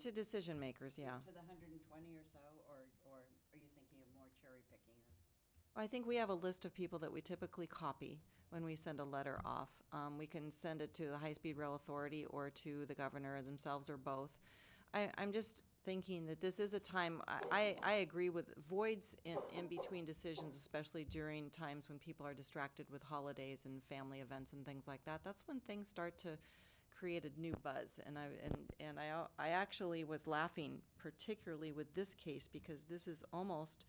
To decision makers, yeah. To the 120 or so, or are you thinking of more cherry picking of? I think we have a list of people that we typically copy when we send a letter off. We can send it to the High-Speed Rail Authority or to the governor themselves or both. I'm just thinking that this is a time, I agree with voids in between decisions, especially during times when people are distracted with holidays and family events and things like that. That's when things start to create a new buzz. And I actually was laughing particularly with this case, because this is almost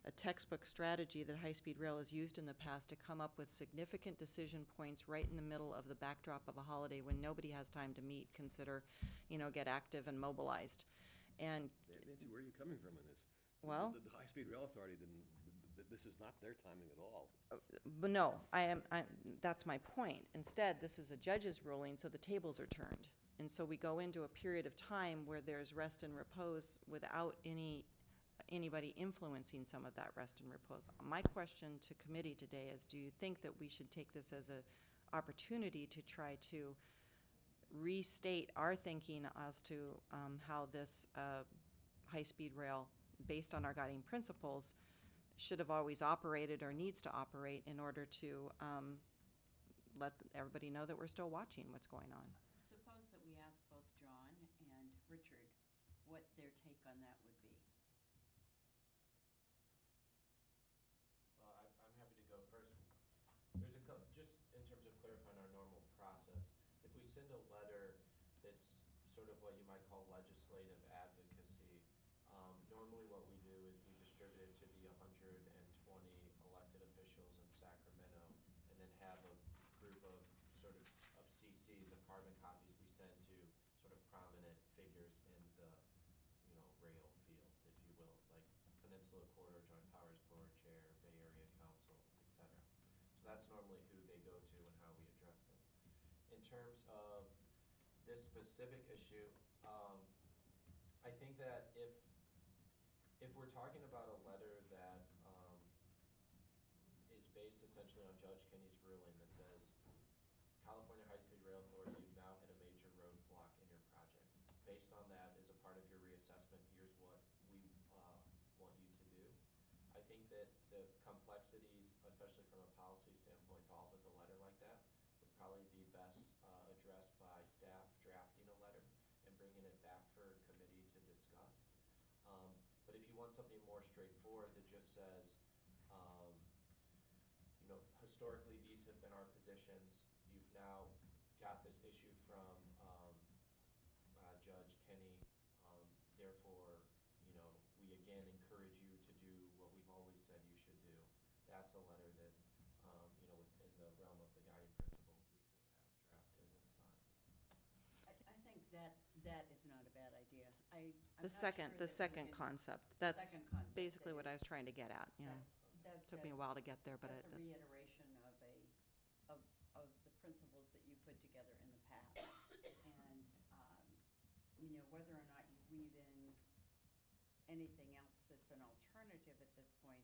a textbook strategy that high-speed rail has used in the past to come up with significant decision points right in the middle of the backdrop of a holiday when nobody has time to meet, consider, get active and mobilized. And Nancy, where are you coming from in this? Well- The High-Speed Rail Authority this is not their timing at all. but no, that's my point. Instead, this is a judge's ruling, so the tables are turned. And so we go into a period of time where there's rest and repose without anybody influencing some of that rest and repose. My question to committee today is, do you think that we should take this as an opportunity to try to restate our thinking as to how this high-speed rail, based on our guiding principles, should have always operated or needs to operate in order to let everybody know that we're still watching what's going on? Suppose that we ask both John and Richard what their take on that would be. I'm happy to go first. There's just in terms of clarifying our normal process, if we send a letter that's sort of what you might call legislative advocacy, normally what we do is we distribute it to the 120 elected officials in Sacramento, and then have a group of CCs, of carbon copies we send to sort of prominent figures in the, rail field, if you will, like Peninsula Corridor Joint Powers Board Chair, Bay Area Council, et cetera. So that's normally who they go to and how we address them. In terms of this specific issue, I think that if we're talking about a letter that is based essentially on Judge Kinney's ruling that says, California High-Speed Rail Authority, you've now hit a major roadblock in your project. Based on that, as a part of your reassessment, here's what we want you to do. I think that the complexities, especially from a policy standpoint, involved with a letter like that would probably be best addressed by staff drafting a letter and bringing it back for committee to discuss. But if you want something more straightforward that just says, historically these have been our positions, you've now got this issue from Judge Kinney, therefore, we again encourage you to do what we've always said you should do. That's a letter that, within the realm of the guiding principles, we could have drafted and signed. I think that is not a bad idea. I'm The not second sure that we can- concept. That's second concept, basically that what I was is- trying to get at, yeah. That Took me a says- while to get there, but that's a that's, reiteration of the principles that you put together in the past. And, whether or not you weave in anything else that's an alternative at this point,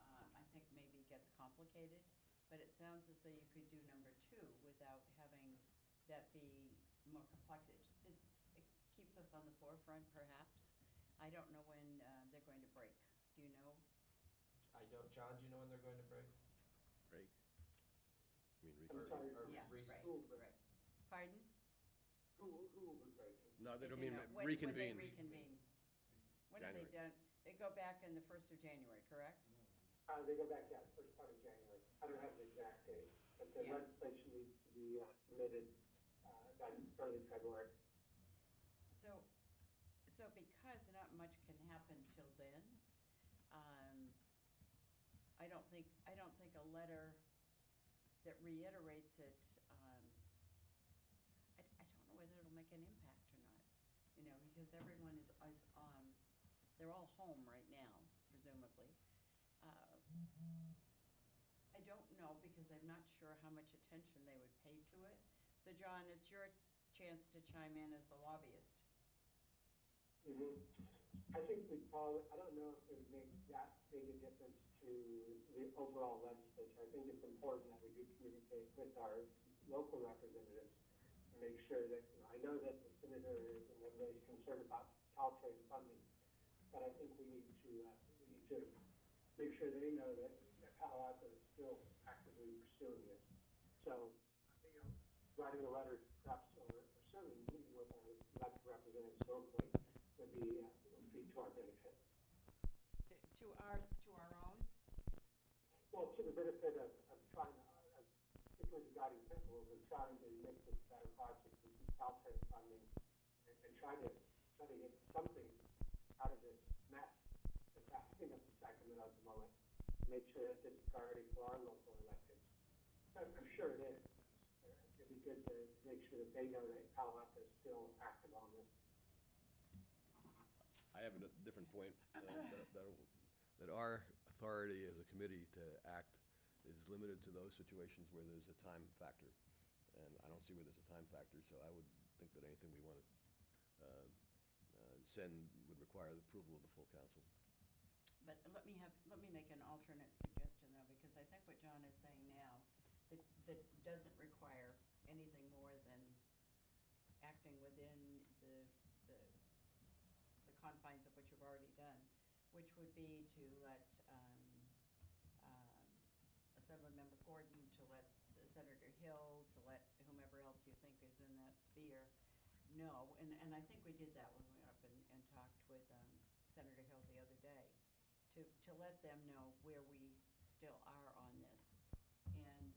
I think maybe gets complicated. But it sounds as though you could do number 2 without having that be more complex. It keeps us on the forefront, perhaps. I don't know when they're going to break. Do you know? I don't, John, do you know when they're going to break? Break? I mean, I'm sorry. Or Yeah, recess? right. Pardon? Who will be breaking? No, they don't You mean know, reconvene. When they reconvene. When are they January. done? They go back in the 1st of January, correct? They go back, first part of January. I don't have the exact date, but the Yeah. legislation needs to be submitted by early February. So because not much can happen till then, I don't think a letter that reiterates it, I don't know whether it'll make an impact or not, you know, because everyone is they're all home right now, presumably. I don't know, because I'm not sure how much attention they would pay to it. So, John, it's your chance to chime in as the lobbyist. I think we probably, I don't know if it would make that big a difference to the overall legislature. I think it's important that we do communicate with our local representatives and make sure that, you know, I know that the senator and everybody's concerned about Caltrain funding, but I think we need to make sure they know that Palo Alto is still actively pursuing this. So, you know, writing a letter perhaps, or certainly meeting with our elected representatives locally would be to our benefit. To our own? Well, to the benefit of trying, particularly the guiding principles, of trying to make this a better project and keep Caltrain funding and try to get something out of this mess that's happening up in Sacramento at the moment. Make sure that it's a priority for our local electeds. I'm sure it is. It'd be good to make sure that they know that Palo Alto is still active on this. I have a different point, that our authority as a committee to act is limited to those situations where there's a time factor. And I don't see where there's a time factor, so I would think that anything we want to send would require the approval of the full council. But let me make an alternate suggestion, though, because I think what John is saying now, that doesn't require anything more than acting within the confines of what you've already done, which would be to let Assemblymember Gordon, to let Senator Hill, to let whomever else you think is in that sphere know. And I think we did that when we went up and talked with Senator Hill the other day, to let them know where we still are on this. And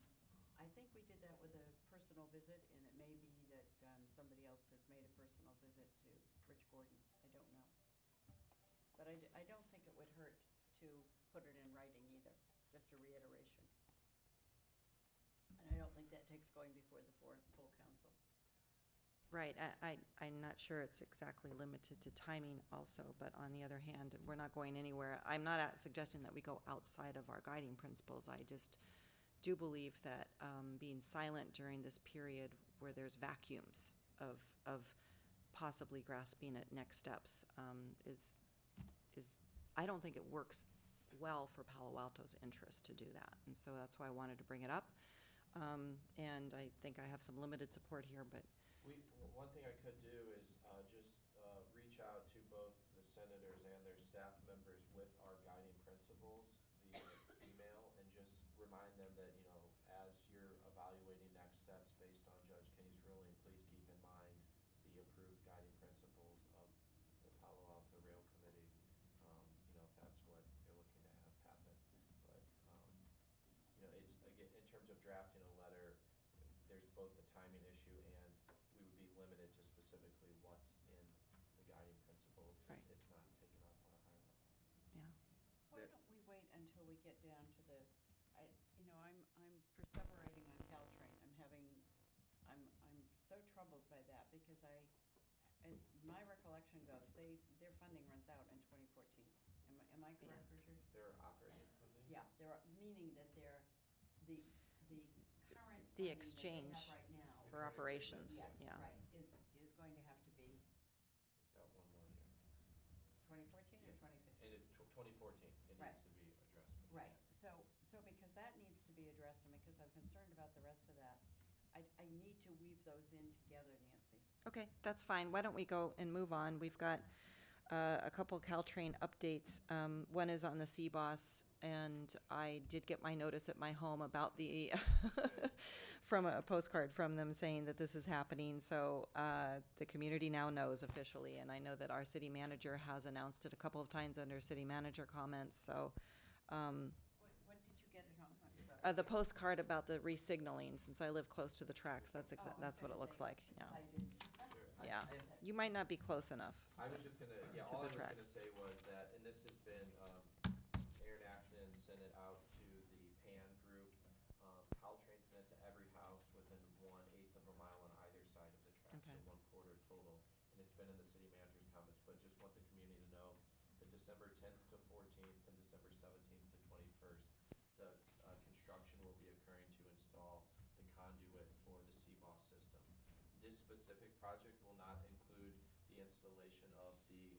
I think we did that with a personal visit, and it may be that somebody else has made a personal visit to Rich Gordon. I don't know. But I don't think it would hurt to put it in writing either, just a reiteration. And I don't think that takes going before the full council. Right, I'm not sure it's exactly limited to timing also, but on the other hand, we're not going anywhere. I'm not suggesting that we go outside of our guiding principles. I just do believe that being silent during this period where there's vacuums of possibly grasping at next steps is I don't think it works well for Palo Alto's interest to do that. And so that's why I wanted to bring it up. And I think I have some limited support here, but One thing I could do is just reach out to both the senators and their staff members with our guiding principles via email, and just remind them that, you know, as you're evaluating next steps based on Judge Kinney's ruling, please keep in mind the approved guiding principles of the Palo Alto Rail Committee, you know, if that's what you're looking to have happen. But, you know, it's, again, in terms of drafting a letter, there's both the timing issue, and we would be limited to specifically what's in the guiding principles. Right. It's not taken up on a higher level. yeah. Why don't we wait until we get down to the, you know, I'm perseverating on Caltrain. I'm so troubled by that, because as my recollection goes, their funding runs out in 2014. Am I correct, Richard? Their operating funding? Yeah, meaning that the current The funding exchange that they have right now. for operations, Yes, yeah. right, is going to have to be It's got one more year. 2014 or 2015? And 2014, it Right. needs to be addressed. but Right, yeah. so because that needs to be addressed, and because I'm concerned about the rest of that, I need to weave those in together, Nancy. Okay, that's fine. Why don't we go and move on? We've got a couple Caltrain updates. One is on the CBOS, and I did get my notice at my home about the, from a postcard from them saying that this is happening. So the community now knows officially, and I know that our city manager has announced it a couple of times under city manager comments. So What did you get at home? I'm sorry. the postcard about the re-signaling, since I live close to the tracks, that's what it looks like, yeah. I didn't. Sure. Yeah, you might not be close enough. I was just gonna, To all the I was gonna tracks. say was that, and this has been aired after and sent it out to been in the city manager's comments, but just want the community to know that December 10th to 14th and December 17th to 21st, the construction will be occurring to install the conduit for the CBOS system. This specific project will not include the installation of the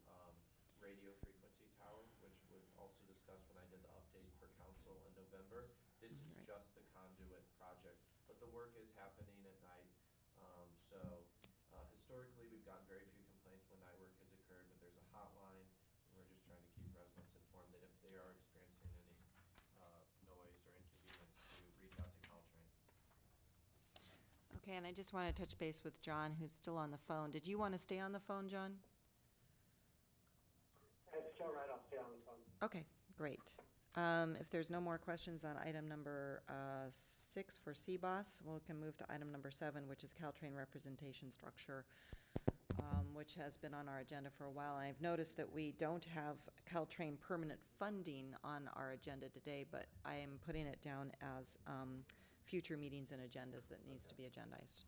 radio frequency tower, which was also discussed when I did the update for council in November. This is Right. just the conduit project, but the work is happening at night. Historically, we've gotten very few complaints when night work has occurred, but there's a hotline, and we're just trying to keep residents informed that if they are experiencing any noise or inconvenience, to reach out to Caltrain. Okay, and I just want to touch base with John, who's still on the phone. Did you want to stay on the phone, John? It's still right, I'll stay on the phone. Okay, great. If there's no more questions on item number 6 for CBOS, we can move to item number 7, which is Caltrain representation structure, which has been on our agenda for a while. And I've noticed that we don't have Caltrain permanent funding on our agenda today, but I am putting it down as future meetings and agendas that needs to be agendized.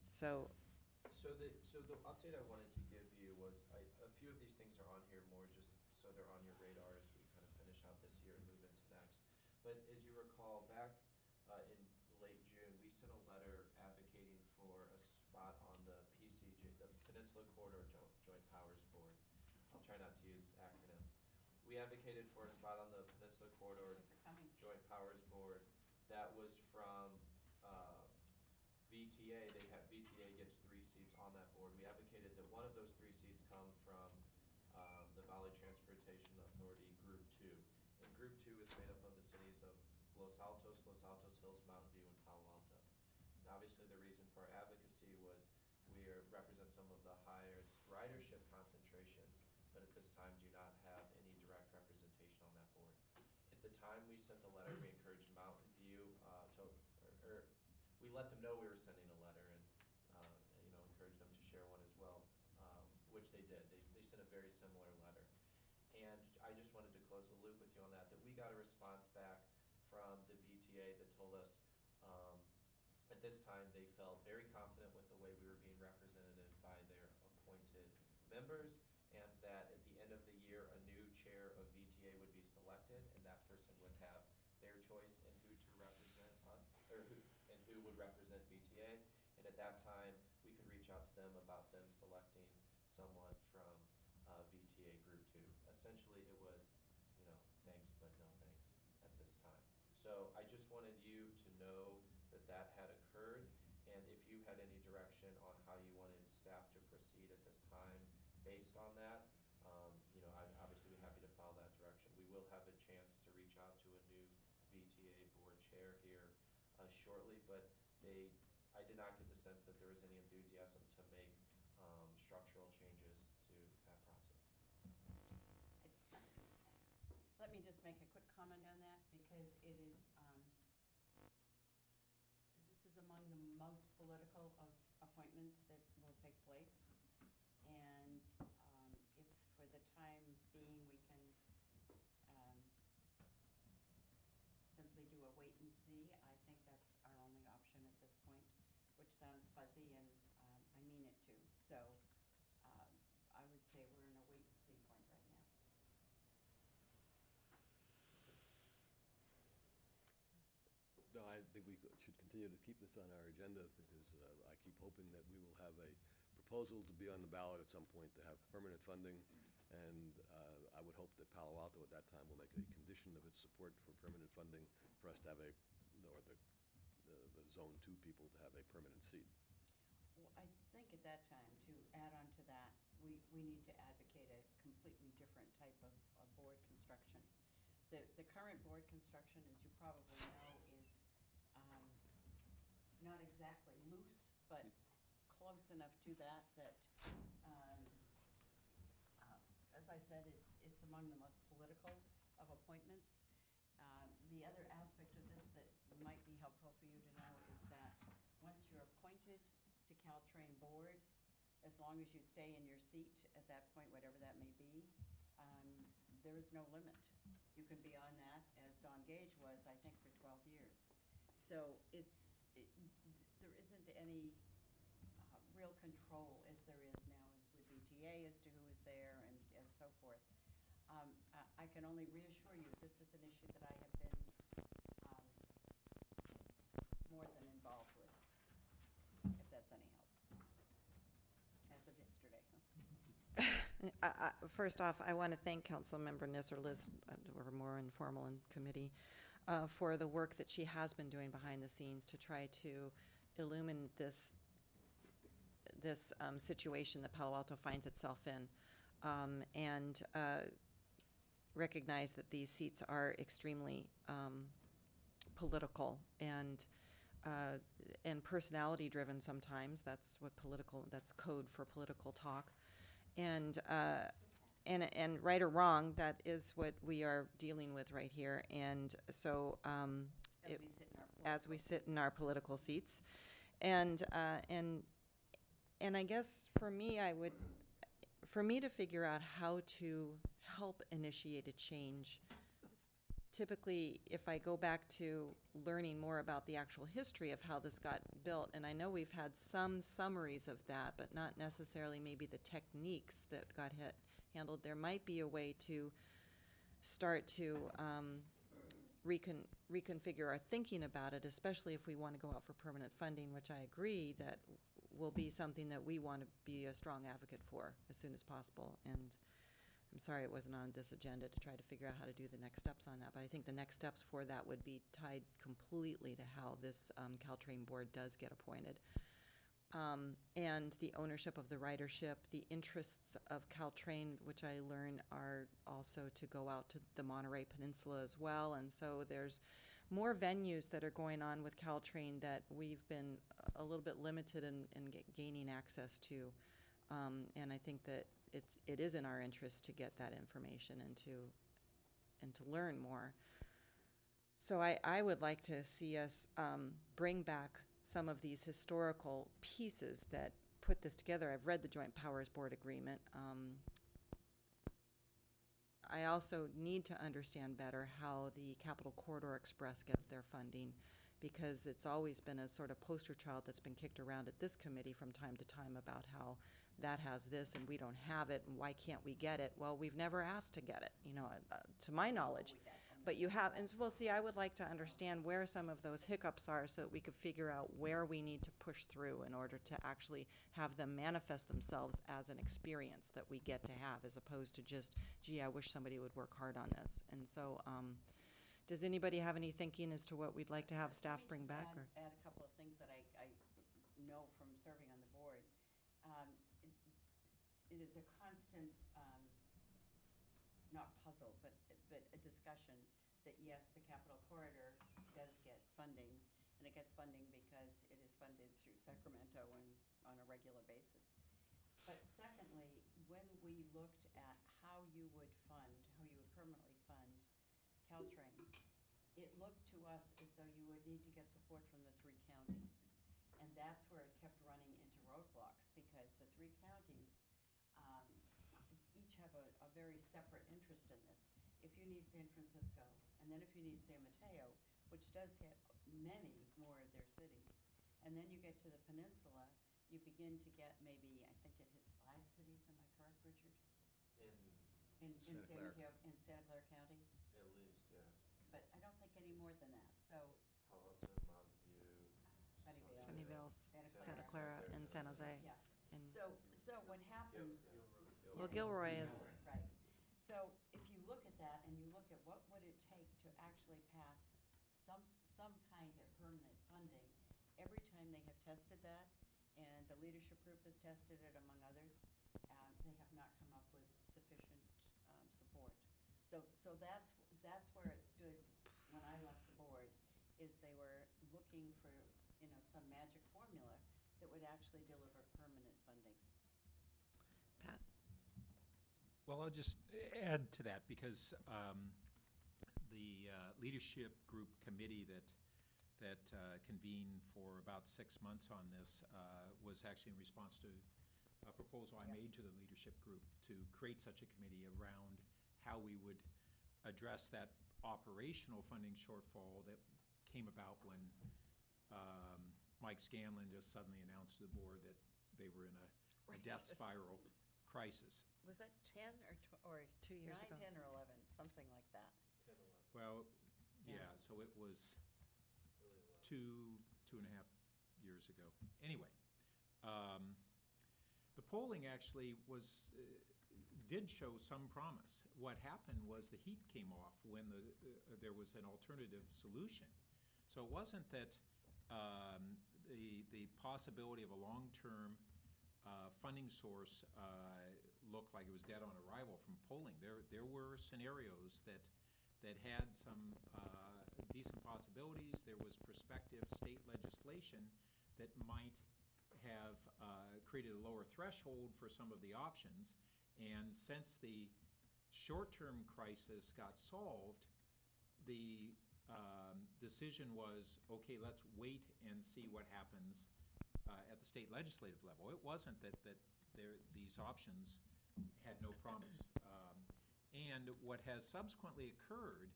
So, So the update I wanted to give you was, a few of these things are on here more just so they're on your radar as we kind of finish out this year and move into next. But as you recall, back in late June, we sent a letter advocating for a spot on the PCJ, the Peninsula Corridor Joint Powers Board. I'll try not to use acronyms. We advocated for a spot on the Peninsula Corridor Joint Powers Board. That was from VTA. VTA gets 3 seats on that board. We advocated that one of those 3 seats come from the Valley Transportation Authority Group 2. And Group 2 is made up of the cities of Los Altos Hills, Mountain View, and Palo Alto. And obviously the reason for our advocacy was represent some of the highest ridership concentrations, but at this time do not have any direct representation on that board. At the time we sent the letter, we encouraged Mountain View we let them know we were sending a letter and encouraged them to share one as well, which they did. They sent a very similar letter. And I just wanted to close the loop with you on that we got a response back from the VTA that told us at this time they felt very confident with the way we were being represented by their appointed members, and that at the end of the year a new chair of VTA would be selected, and that person would have their choice in who to represent us, or who would represent VTA. And at that time we could reach out to them about them selecting someone from VTA Group 2. Essentially it was, thanks but no thanks at this time. So I just wanted you to know that that had occurred, and if you had any direction on how you wanted staff to proceed at this time based on that, I'd obviously be happy to follow that direction. We will have a chance to reach out to a new VTA board chair here shortly, but I did not get the sense that there was any enthusiasm to make structural changes to that process. Let me just make a quick comment on that, because it is, this is among the most political of appointments that will take place. And if for the time being we can simply do a wait and see, I think that's our only option at this point, which sounds fuzzy, and I mean it to. So I would say we're in a wait and see point right now. No, I think we should continue to keep this on our agenda, because I keep hoping that we will have a proposal to be on the ballot at some point to have permanent funding. And I would hope that Palo Alto at that time will make a condition of its support for permanent funding for us to have the Zone 2 people to have a permanent seat. Well, I think at that time, to add on to that, we need to advocate a completely different type of board construction. The current board construction, as you probably know, is not exactly loose, but close enough to that as I've said, it's among the most political of appointments. The other aspect of this that might be helpful for you to know is that once you're appointed to Caltrain board, as long as you stay in your seat at that point, whatever that may be, there is no limit. You can be on that, as Don Gage was, I think, for 12 years. So there isn't any real control as there is now with VTA as to who is there and so forth. I can only reassure you, this is an issue that I have been more than involved with, if that's any help, as of yesterday. First off, I want to thank Councilmember Nisserlis, we're more informal in committee, for the work that she has been doing behind the scenes to try to illumine this situation that Palo Alto finds itself in, and recognize that these seats are extremely political and personality driven sometimes. That's code for political talk. And right or wrong, that is what we are dealing with right here. And so, as we sit in our political seats, and I guess for me, for me to figure out how to help initiate a change. Typically, if I go back to learning more about the actual history of how this got built, and I know we've had some summaries of that, but not necessarily maybe the techniques that got handled, there might be a way to start to reconfigure our thinking about it, especially if we want to go out for permanent funding, which I agree that will be something that we want to be a strong advocate for as soon as possible. And I'm sorry it wasn't on this agenda to try to figure out how to do the next steps on that, but I think the next steps for that would be tied completely to how this Caltrain board does get appointed. And the ownership of the ridership, the interests of Caltrain, which I learn are also to go out to the Monterey Peninsula as well. And so there's more venues that are going on with Caltrain that we've been a little bit limited in gaining access to. And I think that it is in our interest to get that information and to learn more. So I would like to see us bring back some of these historical pieces that put this together. I've read the Joint Powers Board Agreement. I also need to understand better how the Capital Corridor Express gets their funding, because it's always been a sort of poster child that's been kicked around at this committee from time to time about how that has this and we don't have it, and why can't we get it? Well, we've never asked to get it, to my knowledge. But you have, and we'll see, I would like to understand where some of those hiccups are so that we could figure out where we need to push through in order to actually have them manifest themselves as an experience that we get to have, as opposed to just, gee, I wish somebody would work hard on this. And so, does anybody have any thinking as to what we'd like to have staff bring back? Let me just add a couple of things that I know from serving on the board. It is a constant, not puzzle, but a discussion that, yes, the Capital Corridor does get funding, and it gets funding because it is funded through Sacramento and on a regular basis. But secondly, when we looked at how you would permanently fund Caltrain, it looked to us as though you would need to get support from the 3 counties. And that's where it kept running into roadblocks, because the 3 counties each have a very separate interest in this. If you need San Francisco, and then if you need San Mateo, which does hit many more of their cities, and then you get to the peninsula, you begin to get maybe, I think it hits 5 cities, am I correct, Richard? In San Mateo, in Santa Clara County? At least, yeah. But I don't think any more than that, so. Palo Alto, Mountain View, Sunnyvale, Santa Clara, and San Jose. Yeah. And So what happens? well, Gilroy is. Right. So if you look at that and you look at what would it take to actually pass some kind of permanent funding, every time they have tested that, and the leadership group has tested it among others, they have not come up with sufficient support. So that's where it stood when I left the board, is they were looking for some magic formula that would actually deliver permanent funding. Pat? Well, I'll just add to that, because the leadership group committee that convened for about 6 months on this was actually in response to a proposal I made to the leadership group to create such a committee around how we would address that operational funding shortfall that came about when Mike Scanlon just suddenly announced to the board that they were in a Right. death spiral crisis. Was that 10 or 2 years ago? 9, 10, or 11, something like that. Well, Yeah. yeah, so it was 2.5 years ago. Anyway, the polling actually did show some promise. What happened was the heat came off when there was an alternative solution. So it wasn't that the possibility of a long-term funding source looked like it was dead on arrival from polling. There were scenarios that had some decent possibilities. There was prospective state legislation that might have created a lower threshold for some of the options. And since the short-term crisis got solved, the decision was, okay, let's wait and see what happens at the state legislative level. It wasn't that these options had no promise. And what has subsequently occurred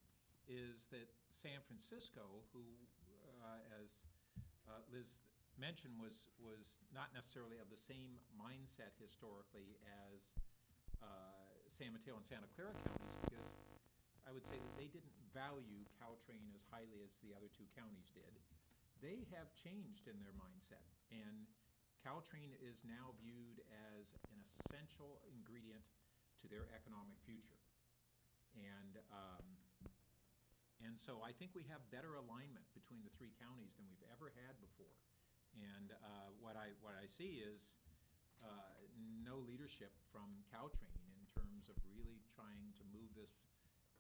is that San Francisco, who, as Liz mentioned, was not necessarily of the same mindset historically as San Mateo and Santa Clara counties, because I would say that they didn't value Caltrain as highly as the other two counties did. They have changed in their mindset, and Caltrain is now viewed as an essential ingredient to their economic future. And so I think we have better alignment between the three counties than we've ever had before. And what I see is no leadership from Caltrain in terms of really trying to move this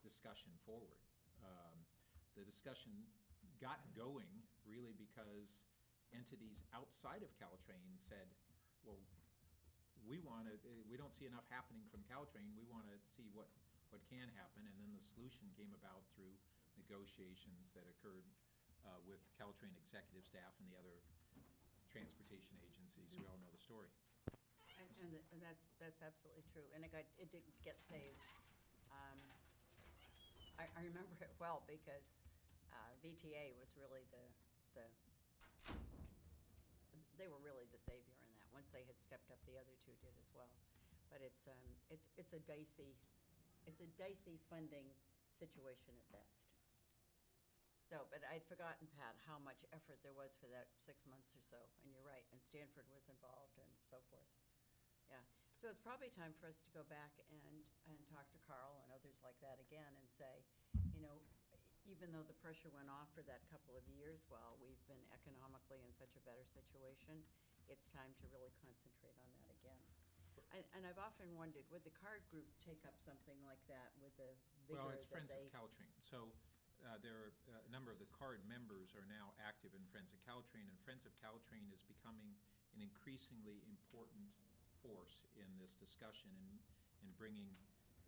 discussion forward. The discussion got going really because entities outside of Caltrain said, well, we don't see enough happening from Caltrain. We want to see what can happen. And then the solution came about through negotiations that occurred with Caltrain executive staff and the other transportation agencies. We all know the story. And that's absolutely true. And it did get saved. I remember it well because VTA was really they were really the savior in that. Once they had stepped up, the other two did as well. But it's a dicey funding situation at best. So, but I'd forgotten, Pat, how much effort there was for that 6 months or so, and you're right, and Stanford was involved and so forth. Yeah, so it's probably time for us to go back and talk to Carl and others like that again and say, even though the pressure went off for that couple of years while we've been economically in such a better situation, it's time to really concentrate on that again. And I've often wondered, would the card group take up something like that with the vigor Well, it's that Friends of they... Caltrain. So there are a number of the card members are now active in Friends of Caltrain, and Friends of Caltrain is becoming an increasingly important force in this discussion and bringing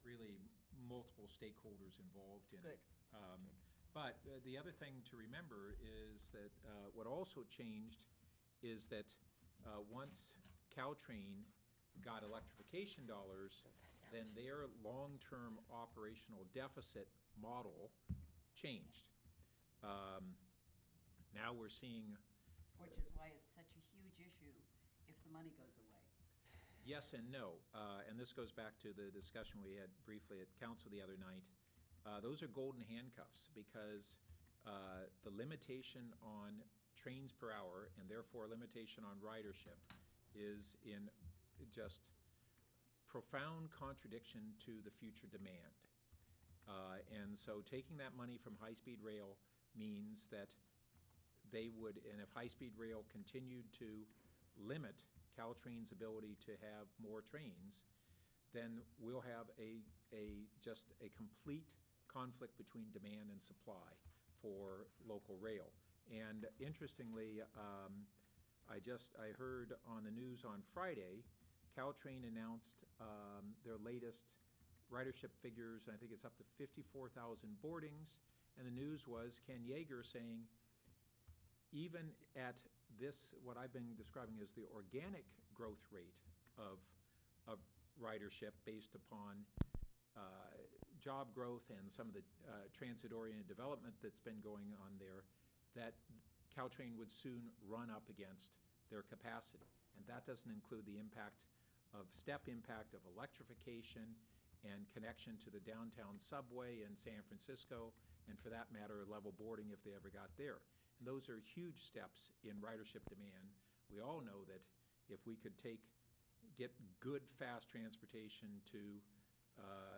really multiple stakeholders involved in it. Good. But the other thing to remember is that what also changed is that once Caltrain got electrification dollars, then their long-term operational deficit model changed. Now we're seeing... Which is why it's such a huge issue if the money goes away. Yes and no, and this goes back to the discussion we had briefly at council the other night. Those are golden handcuffs because the limitation on trains per hour and therefore limitation on ridership is in just profound contradiction to the future demand. And so taking that money from high-speed rail means that they would, and if high-speed rail continued to limit Caltrain's ability to have more trains, then we'll have just a complete conflict between demand and supply for local rail. And interestingly, I heard on the news on Friday, Caltrain announced their latest ridership figures, and I think it's up to 54,000 boardings, and the news was Ken Yeager saying, even at this, what I've been describing as the organic growth rate of ridership based upon job growth and some of the transit-oriented development that's been going on there, that Caltrain would soon run up against their capacity. And that doesn't include the step impact of electrification and connection to the downtown subway in San Francisco, and for that matter, level boarding if they ever got there. And those are huge steps in ridership demand. We all know that if we could get good, fast transportation to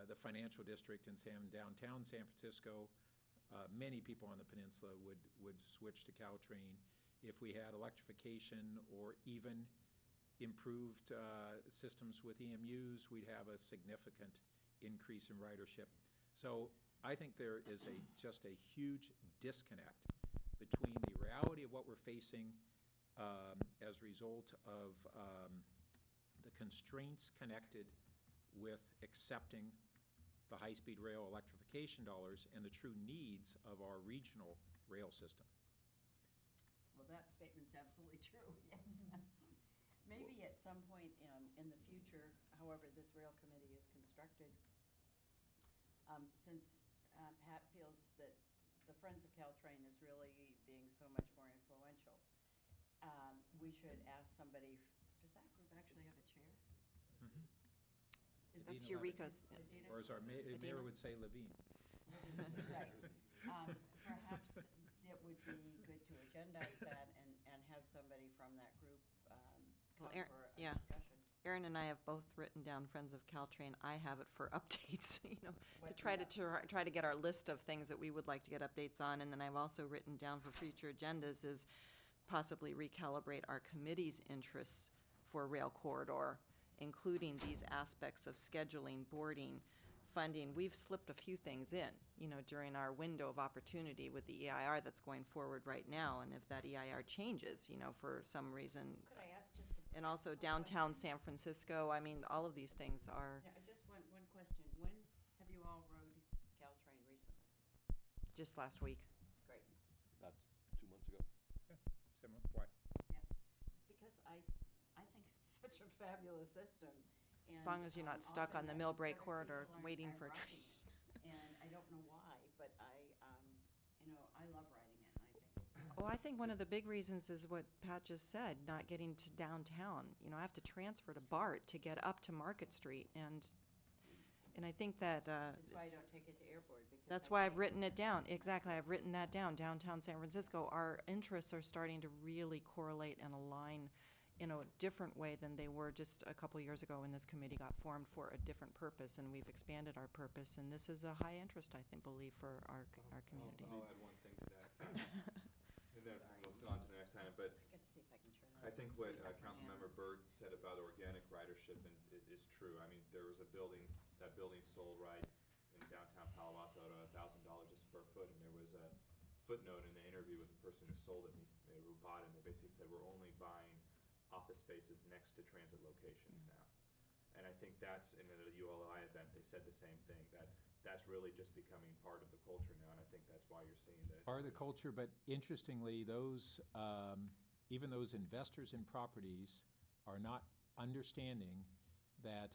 the financial district in downtown San Francisco, many people on the peninsula would switch to Caltrain. If we had electrification or even improved systems with EMUs, we'd have a significant increase in ridership. So I think there is just a huge disconnect between the reality of what we're facing as a result of the constraints connected with accepting the high-speed rail electrification dollars and the true needs of our regional rail system. Well, that statement's absolutely true, yes. Maybe at some point in the future, however this rail committee is constructed, since Pat feels that the Friends of Caltrain is really being so much more influential, we should ask somebody, does that group actually have a chair? Is That's Adina Eureka's. Adina? Or as our mayor would say, Levine. Right. Perhaps it would be good to agendize that and have somebody from that group come Well, for a yeah. discussion. Erin and I have both written down Friends of Caltrain. I have it for updates, to What try do to try to get our list of things that we would like to get updates on. And then I've also written down for future agendas is possibly recalibrate our committee's interests for rail corridor, including these aspects of scheduling, boarding, funding. We've slipped a few things in, during our window of opportunity with the EIR that's going forward right now. And if that EIR changes, for some reason, Could I ask just a... and also downtown San Francisco, all of these things are Yeah, just one question. When have you all rode Caltrain recently? just last week. Great. About 2 months ago. Similar. Why? Yeah, because I think it's such a fabulous system. As long as you're not stuck on the Millbrae corridor waiting for a train. And I don't know why, but I love riding it, and I think it's... Well, I think one of the big reasons is what Pat just said, not getting to downtown. I have to transfer to BART to get up to Market Street, and I think that That's why I don't take it to airport, because... that's I why can't I've written get it down. Exactly, I've written that down. Downtown San Francisco, our interests are starting to really correlate and align in a different way than they were just a couple years ago when this committee got formed for a different purpose, and we've expanded our purpose, and this is a high interest, I believe, for our community. I'll add one thing to that. And then we'll move on to the next item, but I gotta see if I can turn it I think on. what Councilmember Byrd said about organic ridership is true. I mean, there was that building sold right in downtown Palo Alto at $1,000 a square foot, and there was a footnote in the interview with the person who sold it, and who bought it, and they basically said, we're only buying office spaces next to transit locations now. And I think that's, in a ULI event, they said the same thing, that's really just becoming part of the culture now, and I think that's why you're seeing the... Part of the culture, but interestingly, even those investors in properties are not understanding that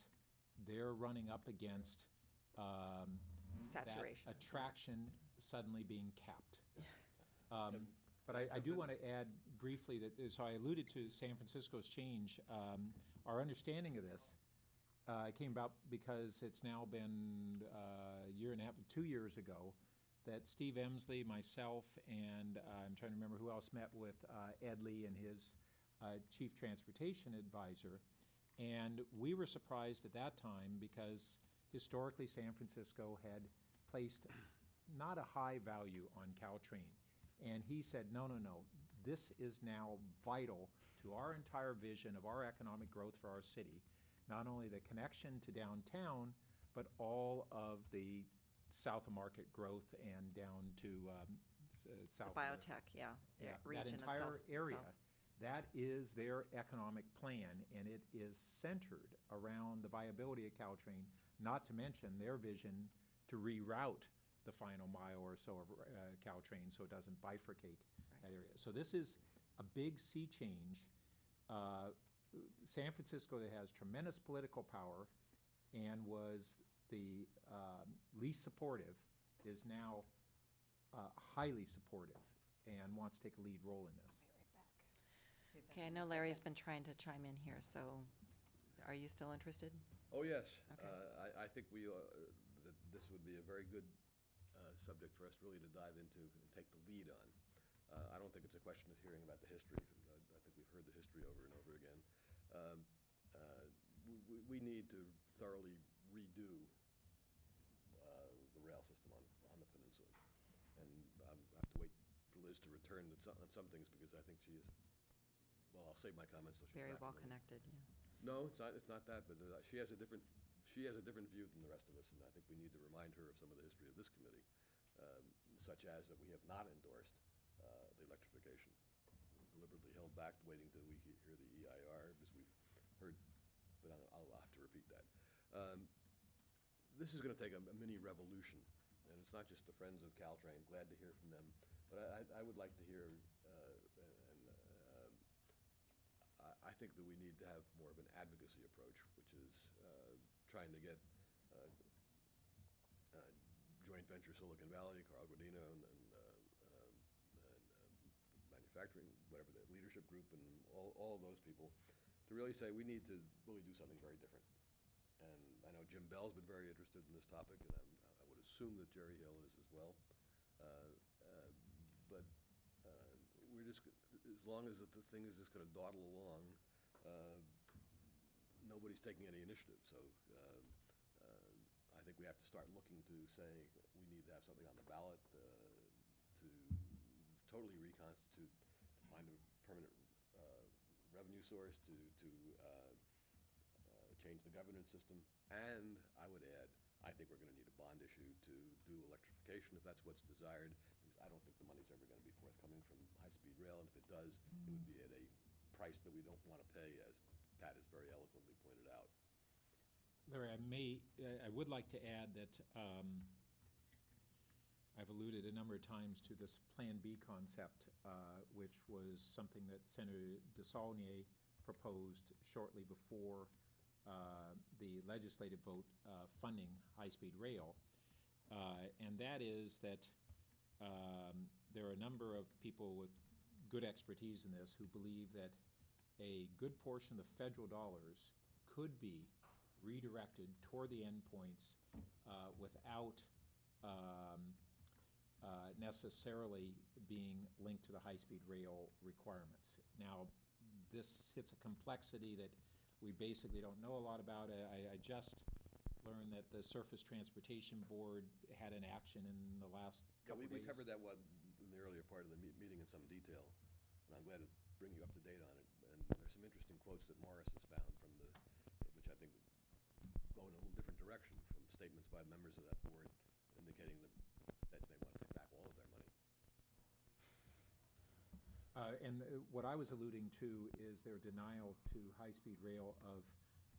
they're running up against Saturation. that attraction suddenly being capped. But I do want to add briefly that, so I alluded to San Francisco's change. Our understanding of this came about because it's now been a year and a half, 2 years ago, that Steve Emsley, myself, and I'm trying to remember who else met with Ed Lee and his chief transportation advisor. And we were surprised at that time because historically San Francisco had placed not a high value on Caltrain. And he said, no, this is now vital to our entire vision of our economic growth for our city. Not only the connection to downtown, but all of the south of Market growth and down to south. Biotech, Yeah, region that of entire South- area, South. that is their economic plan, and it is centered around the viability of Caltrain, not to mention their vision to reroute the final mile or so of Caltrain so it doesn't bifurcate that area. So this is a big sea change. San Francisco, that has tremendous political power and was the least supportive, is now highly supportive and wants to take a lead role in this. Okay, I know Larry's been trying to chime in here, so are you still interested? Oh, yes. Okay. I think that this would be a very good subject for us really to dive into and take the lead on. I don't think it's a question of hearing about the history. I think we've heard the history over and over again. We need to thoroughly redo the rail system on the peninsula. And I have to wait for Liz to return on some things because I think she is, well, I'll save my comments till she's Very back. well connected, yeah. No, it's not that, but she has a different view than the rest of us, and I think we need to remind her of some of the history of this committee, such as that we have not endorsed the electrification. We deliberately held back, waiting till we hear the EIR, because we've heard, but I'll have to repeat that. This is going to take a mini revolution, and it's not just the Friends of Caltrain. Glad to hear from them, but I would like to hear, I think that we need to have more of an advocacy approach, which is trying to get joint venture Silicon Valley, Carl Guadino, and manufacturing, whatever the leadership group, and all of those people, to really say we need to really do something very different. And I know Jim Bell's been very interested in this topic, and I would assume that Jerry Hill is as well. But we're just, as long as the thing is just going to dawdle along, nobody's taking any initiative. So I think we have to start looking to say we need to have something on the ballot to totally reconstitute, to find a permanent revenue source, to change the governance system. And I would add, I think we're going to need a bond issue to do electrification if that's what's desired, because I don't think the money's ever going to be forthcoming from high-speed rail, and if it does, it would be at a price that we don't want to pay, as Pat has very eloquently pointed out. Larry, I would like to add that I've alluded a number of times to this Plan B concept, which was something that Senator DeSaulnier proposed shortly before the legislative vote funding high-speed rail. And that is that there are a number of people with good expertise in this who believe that a good portion of the federal dollars could be redirected toward the endpoints without necessarily being linked to the high-speed rail requirements. Now, this hits a complexity that we basically don't know a lot about. I just learned that the Surface Transportation Board had an action in the last couple we days. covered that one in the earlier part of the meeting in some detail, and I'm glad to bring you up to date on it. And there's some interesting quotes that Morris has found which I think go in a little different direction, from statements by members of that board indicating that feds may want to take back all of their money. And what I was alluding to is their denial to high-speed rail of,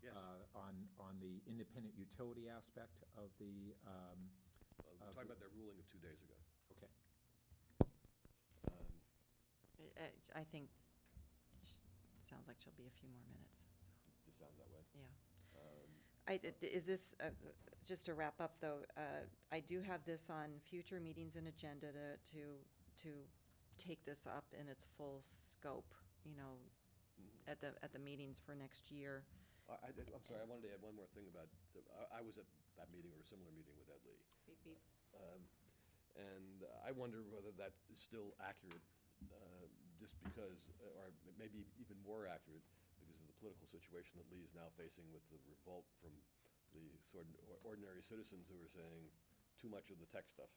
Yes. on the independent utility aspect of the. We're talking about their ruling of 2 days ago. Okay. I think, sounds like she'll be a few more minutes, so, Just sounds that way. yeah. Is this, just to wrap up though, I do have this on future meetings and agenda to take this up in its full scope, at the meetings for next year. I'm sorry, I wanted to add one more thing about, so I was at that meeting or a similar meeting with Ed Lee. Beep, beep. And I wonder whether that is still accurate, just because, or maybe even more accurate, because of the political situation that Lee is now facing with the revolt from the sort of ordinary citizens who are saying too much of the tech stuff.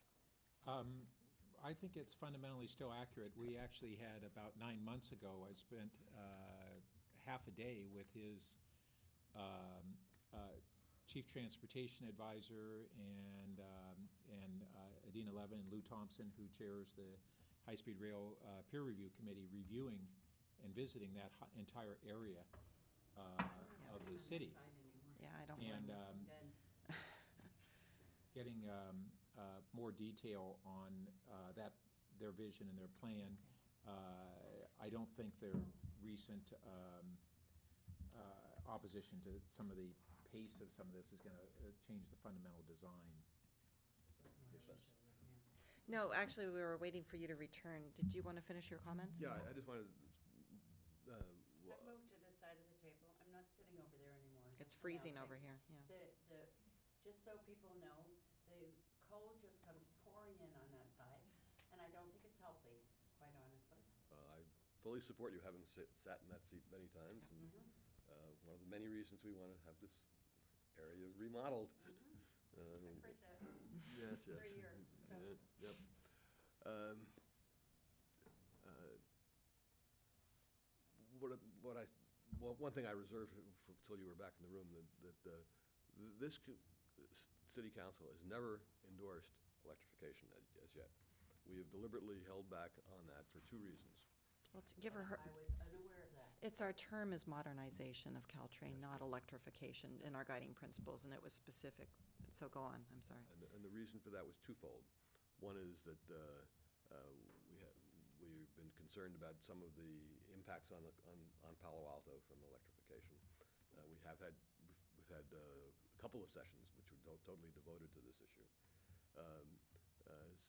I think it's fundamentally still accurate. We actually had, about 9 months ago, I spent half a day with his Chief Transportation Advisor and Adina Levin and Lou Thompson, who chairs the High-Speed Rail Peer Review Committee, reviewing and visiting that entire area of the city. Yeah, I don't blame And you. getting more detail on their vision and their plan. I don't think their recent opposition to some of the pace of some of this is going to change the fundamental design. No, actually, we were waiting for you to return. Did you want to finish your comments? Yeah, I just wanted, I've moved to this side of the table. I'm not sitting over there anymore. It's That's freezing announcing. over here, yeah. Just so people know, the cold just comes pouring in on that side, and I don't think it's healthy, quite honestly. I fully support you, having sat in that seat many times, and one of the many reasons we want to have this area remodeled. I've heard that Yes, yes. for a year, so. Yep. One thing I reserved until you were back in the room, this city council has never endorsed electrification as yet. We have deliberately held back on that for two reasons. Well, to give her, I was unaware of that. it's our term is modernization of Caltrain, not electrification in our guiding principles, and it was specific. So go on, I'm sorry. And the reason for that was twofold. One is that we've been concerned about some of the impacts on Palo Alto from electrification. We've had a couple of sessions which were totally devoted to this issue.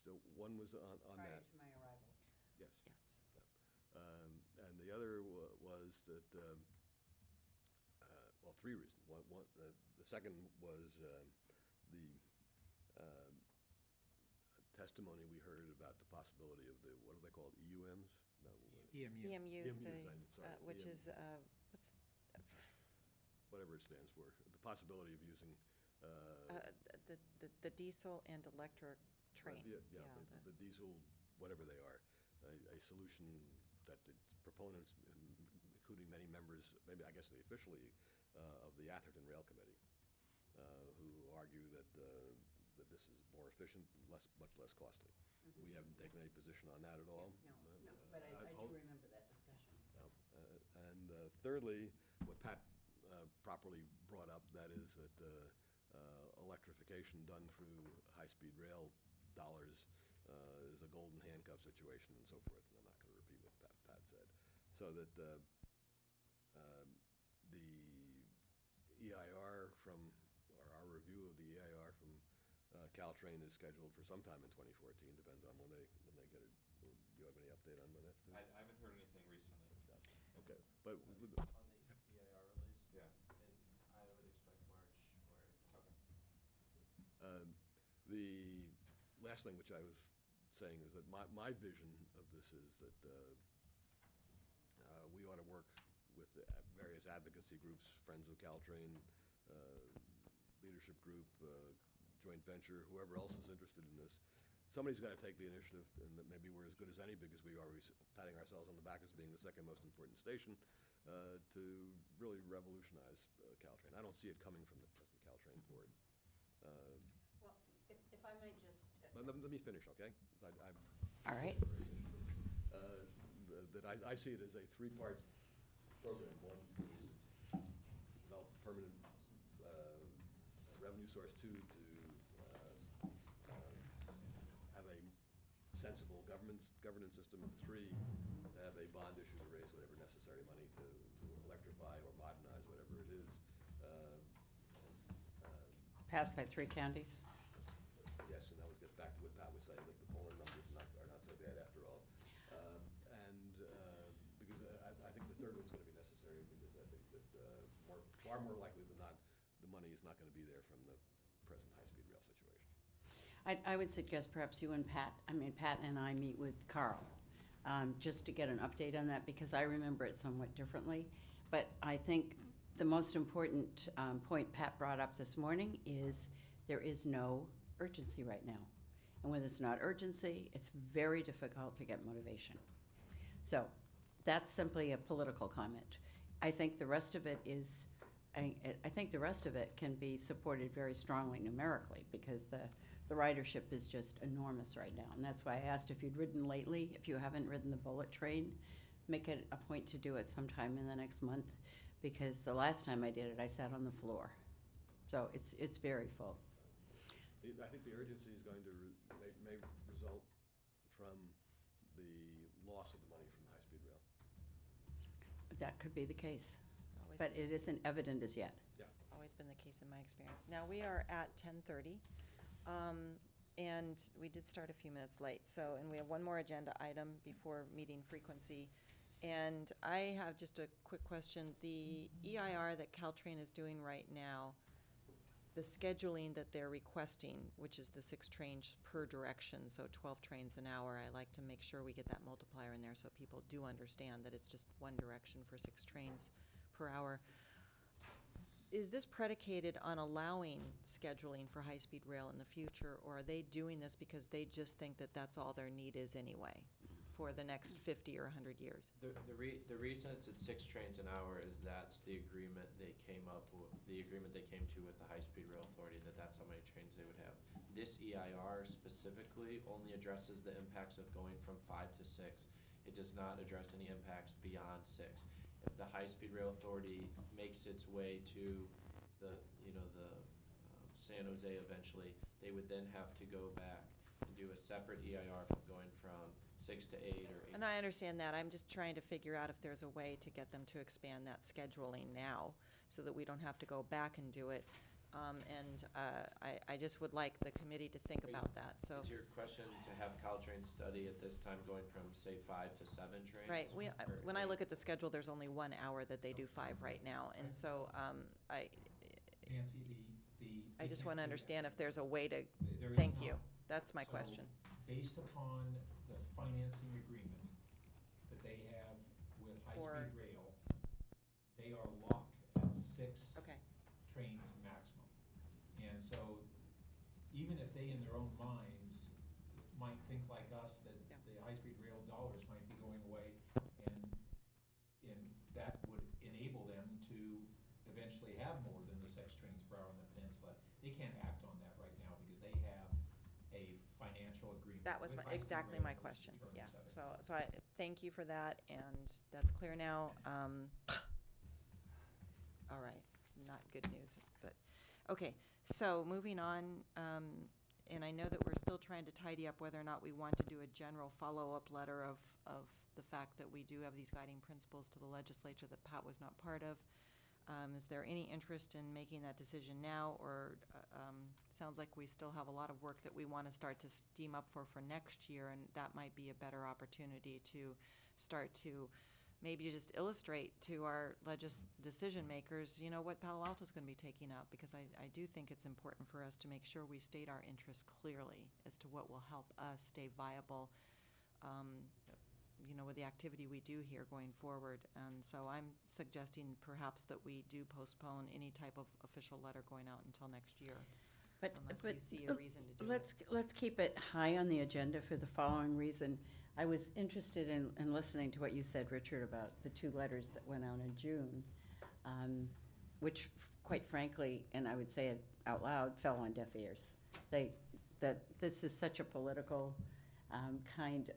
So one was on Prior that. to my arrival. Yes. Yes. And the other was that, well, three reasons. The second was the testimony we heard about the possibility of what are they called, EUMs? No, EMU. EMU's EMUs, the, I'm sorry, which EM. is, Whatever it stands for, the possibility of using. the diesel and electric train. Yeah, the diesel, whatever they are, a solution that the proponents, including many members, maybe I guess they officially, of the Atherton Rail Committee, who argue that this is more efficient, much less costly. We haven't taken any position on that at all. No, but I do remember that discussion. And thirdly, what Pat properly brought up, that is that electrification done through high-speed rail dollars is a golden handcuff situation and so forth. And I'm not going to repeat what Pat said. So that the EIR or our review of the EIR from Caltrain is scheduled for sometime in 2014. Depends on when they get it. Do you have any update on when that's due? I haven't heard anything recently. Okay, but On the EIR release? Yeah. And I would expect March or April. Okay. the last thing which I was saying is that my vision of this is that we ought to work with the various advocacy groups, Friends of Caltrain, Leadership Group, Joint Venture, whoever else is interested in this. Somebody's got to take the initiative, and that maybe we're as good as any because we are always patting ourselves on the back as being the second most important station to really revolutionize Caltrain. I don't see it coming from the present Caltrain board. Well, if I might just. Let me finish, okay? All right. That I see it as a three-part program. One is develop permanent revenue source. Two, to have a sensible governance system. And three, to have a bond issue to raise whatever necessary money to electrify or modernize whatever it is. Passed by 3 counties? Yes, and that gets back to what Pat was saying, that the polling numbers are not so bad after all. Because I think the third one's going to be necessary, because I think that far more likely than not, the money is not going to be there from the present high-speed rail situation. I would suggest perhaps you and Pat and I meet with Carl, just to get an update on that, because I remember it somewhat differently. But I think the most important point Pat brought up this morning is there is no urgency right now. And when there's not urgency, it's very difficult to get motivation. So that's simply a political comment. I think the rest of it is, I think the rest of it can be supported very strongly numerically, because the ridership is just enormous right now. And that's why I asked if you'd ridden lately. If you haven't ridden the bullet train, make it a point to do it sometime in the next month, because the last time I did it, I sat on the floor. So it's very full. I think the urgency is going to may result from the loss of the money from high-speed rail. That could be the case. It's always But been it the isn't case. evident as yet. Always been the case in my experience. Now, we are at 10:30, and we did start a few minutes late. So, and we have one more agenda item before meeting frequency, And I have just a quick question. The EIR that Caltrain is doing right now, the scheduling that they're requesting, which is the 6 trains per direction, so 12 trains an hour, I like to make sure we get that multiplier in there so people do understand that it's just one direction for 6 trains per hour. Is this predicated on allowing scheduling for high-speed rail in the future, or are they doing this because they just think that that's all their need is anyway for the next 50 or 100 years? The reason it's at 6 trains an hour is that's the agreement they came to with the High-Speed Rail Authority, that's how many trains they would have. This EIR specifically only addresses the impacts of going from 5 to 6. It does not address any impacts beyond 6. If the High-Speed Rail Authority makes its way to the San Jose eventually, they would then have to go back and do a separate EIR from going from 6 to 8 or 8. And I understand that. I'm just trying to figure out if there's a way to get them to expand that scheduling now so that we don't have to go back and do it. I just would like the committee to think about that, so. Is your question to have Caltrain study at this time going from, say, 5 to 7 trains? Right, Or when I 8? look at the schedule, there's only 1 hour that they do 5 right now, and so, Nancy, I just want to understand if there's a way to, there is thank you, not. that's my So, question. Based upon the financing agreement that they have with For- high-speed rail, they are locked at 6 Okay, trains maximum. And so, even if they in their own minds might think like us that Yeah. the high-speed rail dollars might be going away, and that would enable them to eventually have more than the 6 trains per hour on the peninsula, they can't act on that right now because they have a financial agreement. that was with my, high-speed exactly rail my which question, yeah, determines so, that. so I, thank you for that, and that's clear now. All right, not good news, but, okay, so moving on, and I know that we're still trying to tidy up whether or not we want to do a general follow-up letter of the fact that we do have these guiding principles to the legislature that Pat was not part of. Is there any interest in making that decision now, or sounds like we still have a lot of work that we want to start to steam up for next year, and that might be a better opportunity to start to maybe just illustrate to our decision makers, you know, what Palo Alto is going to be taking up, because I do think it's important for us to make sure we state our interests clearly as to what will help us stay viable, you know, with the activity we do here going forward. And so I'm suggesting perhaps that we do postpone any type of official letter going out until next year, But unless you see a reason to do it. let's keep it high on the agenda for the following reason. I was interested in listening to what you said, Richard, about the 2 letters that went out in June, which quite frankly, and I would say it out loud, fell on deaf ears. That this is such a political kind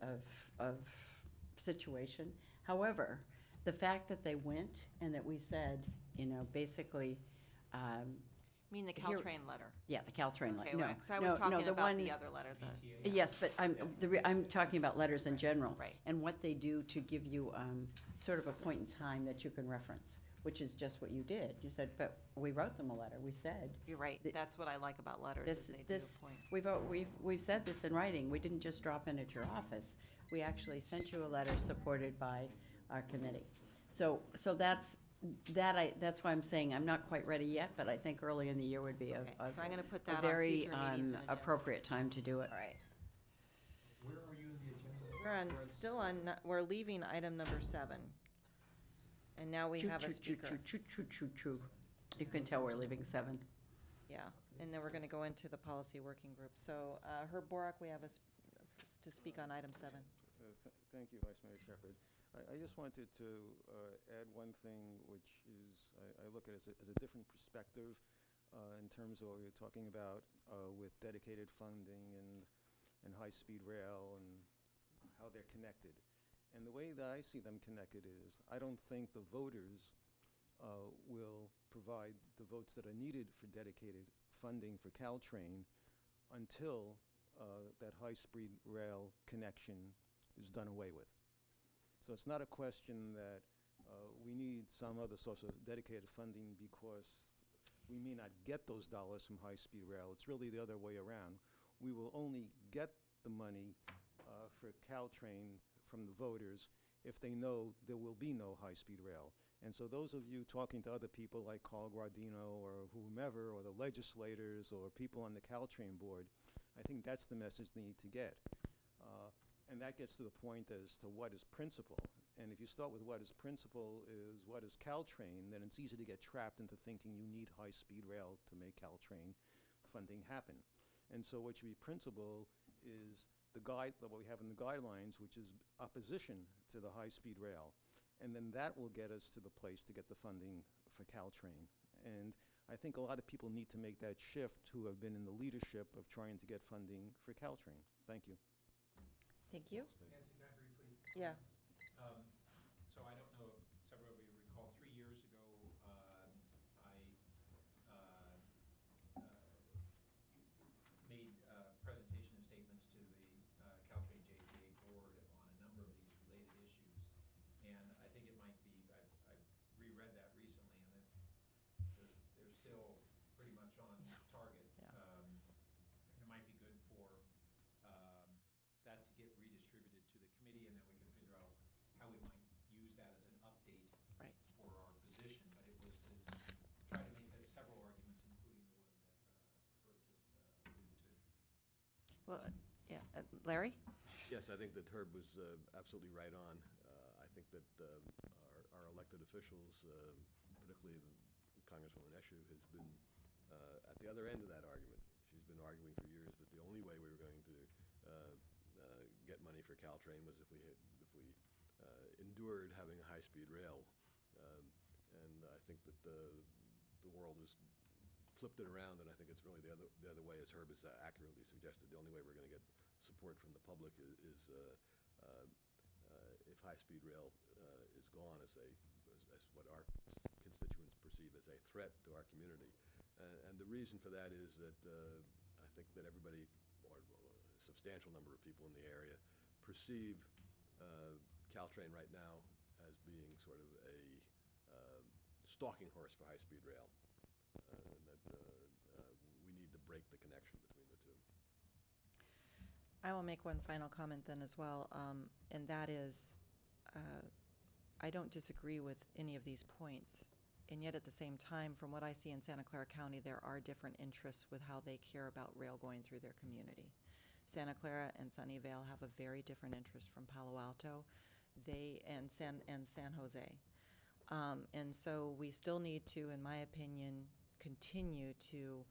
of situation. However, the fact that they went and that we said, you know, basically, You mean the Here- Caltrain letter? yeah, the Caltrain Okay, letter. well, No, 'cause I was no, talking the about one- the other letter, the, Yes, but I'm talking about letters in general. Right. And what they do to give you sort of a point in time that you can reference, which is just what you did. You said, but we wrote them a letter. We said, you're right, The- that's what I like about letters, is they do this, a point. we've said this in writing. We didn't just drop in at your office. We actually sent you a letter supported by our committee. So that's why I'm saying I'm not quite ready yet, but I think early in the year would be Okay, so I'm gonna put a that on very future meetings and agendas. appropriate time to do it. All right, Where are you in the agenda? we're on, still on, we're leaving item number 7. And now we have a speaker. True. You can tell we're leaving 7. Yeah, and then we're gonna go into the policy working group. So, Herb Borak, we have to speak on item 7. Thank you, Vice Mayor Shepherd. I just wanted to add one thing, which is, I look at it as a different perspective in terms of what we were talking about with dedicated funding and high-speed rail and how they're connected. And the way that I see them connected is, I don't think the voters will provide the votes that are needed for dedicated funding for Caltrain until that high-speed rail connection is done away with. So it's not a question that we need some other source of dedicated funding because we may not get those dollars from high-speed rail. It's really the other way around. We will only get the money for Caltrain from the voters if they know there will be no high-speed rail. And so those of you talking to other people like Carl Guardino or whomever, or the legislators or people on the Caltrain board, I think that's the message they need to get. And that gets to the point as to what is principle. And if you start with what is principle is what is Caltrain, then it's easy to get trapped into thinking you need high-speed rail to make Caltrain funding happen. And so what should be principle is the guide, what we have in the guidelines, which is opposition to the high-speed rail. And then that will get us to the place to get the funding for Caltrain. And I think a lot of people need to make that shift who have been in the leadership of trying to get funding for Caltrain. Thank you. Thank you. Nancy, can I briefly? Yeah. So I don't know if several of you recall, 3 years ago, I made presentation and statements to the Caltrain JPA board on a number of these related issues. And I think it might be, I reread that recently, and they're still pretty much on target. Yeah. And it might be good for that to get redistributed to the committee, and then we can figure out how we might use that as an update Right. for our position. But it was to try to make several arguments, including the one that Herb just alluded to. Well, yeah, Larry? Yes, I think that Herb was absolutely right on. I think that our elected officials, particularly Congresswoman Eshoo, has been at the other end of that argument. She's been arguing for years that the only way we were going to get money for Caltrain was if we endured having a high-speed rail. And I think that the world has flipped it around, and I think it's really the other way, as Herb has accurately suggested. The only way we're going to get support from the public is if high-speed rail is gone as what our constituents perceive as a threat to our community. And the reason for that is that I think that everybody, or a substantial number of people in the area, perceive Caltrain right now as being sort of a stalking horse for high-speed rail, and that we need to break the connection between the two. I will make one final comment then as well, and that is, I don't disagree with any of these points. And yet at the same time, from what I see in Santa Clara County, there are different interests with how they care about rail going through their community. Santa Clara and Sunnyvale have a very different interest from Palo Alto, and San Jose. And so we still need to, in my opinion, continue to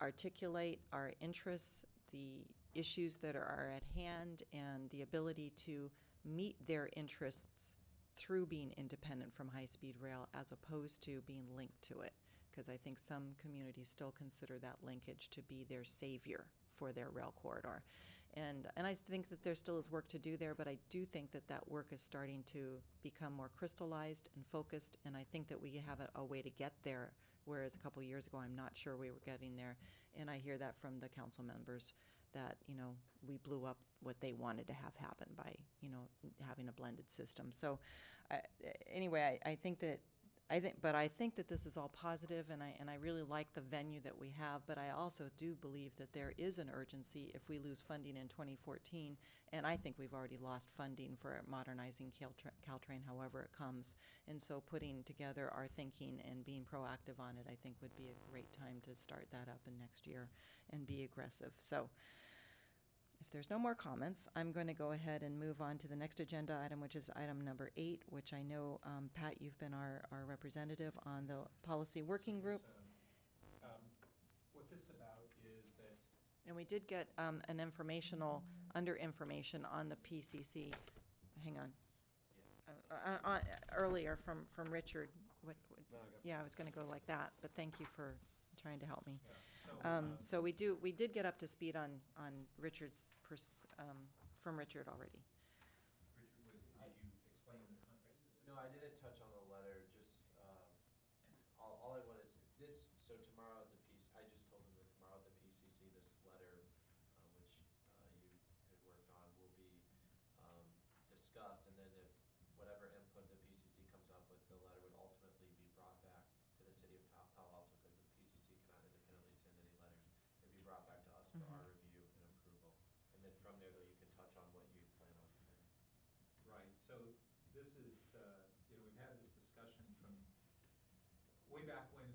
articulate our interests, the issues that are at hand, and the ability to meet their interests through being independent from high-speed rail as opposed to being linked to it. Because I think some communities still consider that linkage to be their savior for their rail corridor. And I think that there still is work to do there, but I do think that that work is starting to become more crystallized and focused, and I think that we have a way to get there, whereas a couple years ago, I'm not sure we were getting there. And I hear that from the council members, that, we blew up what they wanted to have happen by, having a blended system. So anyway, I think that this is all positive, and I really like the venue that we have, but I also do believe that there is an urgency if we lose funding in 2014, and I think we've already lost funding for modernizing Caltrain however it comes. And so putting together our thinking and being proactive on it, I think would be a great time to start that up in next year and be aggressive. So if there's no more comments, I'm going to go ahead and move on to the next agenda item, which is item number 8, which I know, Pat, you've been our representative on the policy working group. What this is about is that And we did get an informational, under information on the PCC. Hang on. Earlier from Richard. Yeah, I was going to go like that, but thank you for trying to help me. So we did get up to speed on Richard's, from Richard already. Richard, did you explain the context of this? No, I didn't touch on the letter, just, all I wanted to, so tomorrow at the I just told them that tomorrow at the PCC, this letter, which you had worked on, will be discussed, and then if whatever input the PCC comes up with, the letter would ultimately be brought back to the city of Palo Alto, because the PCC cannot independently send any letters. It'd be brought back to us for our review and approval. And then from there, though, you can touch on what you plan on saying. Right, So this is, we've had this discussion from way back when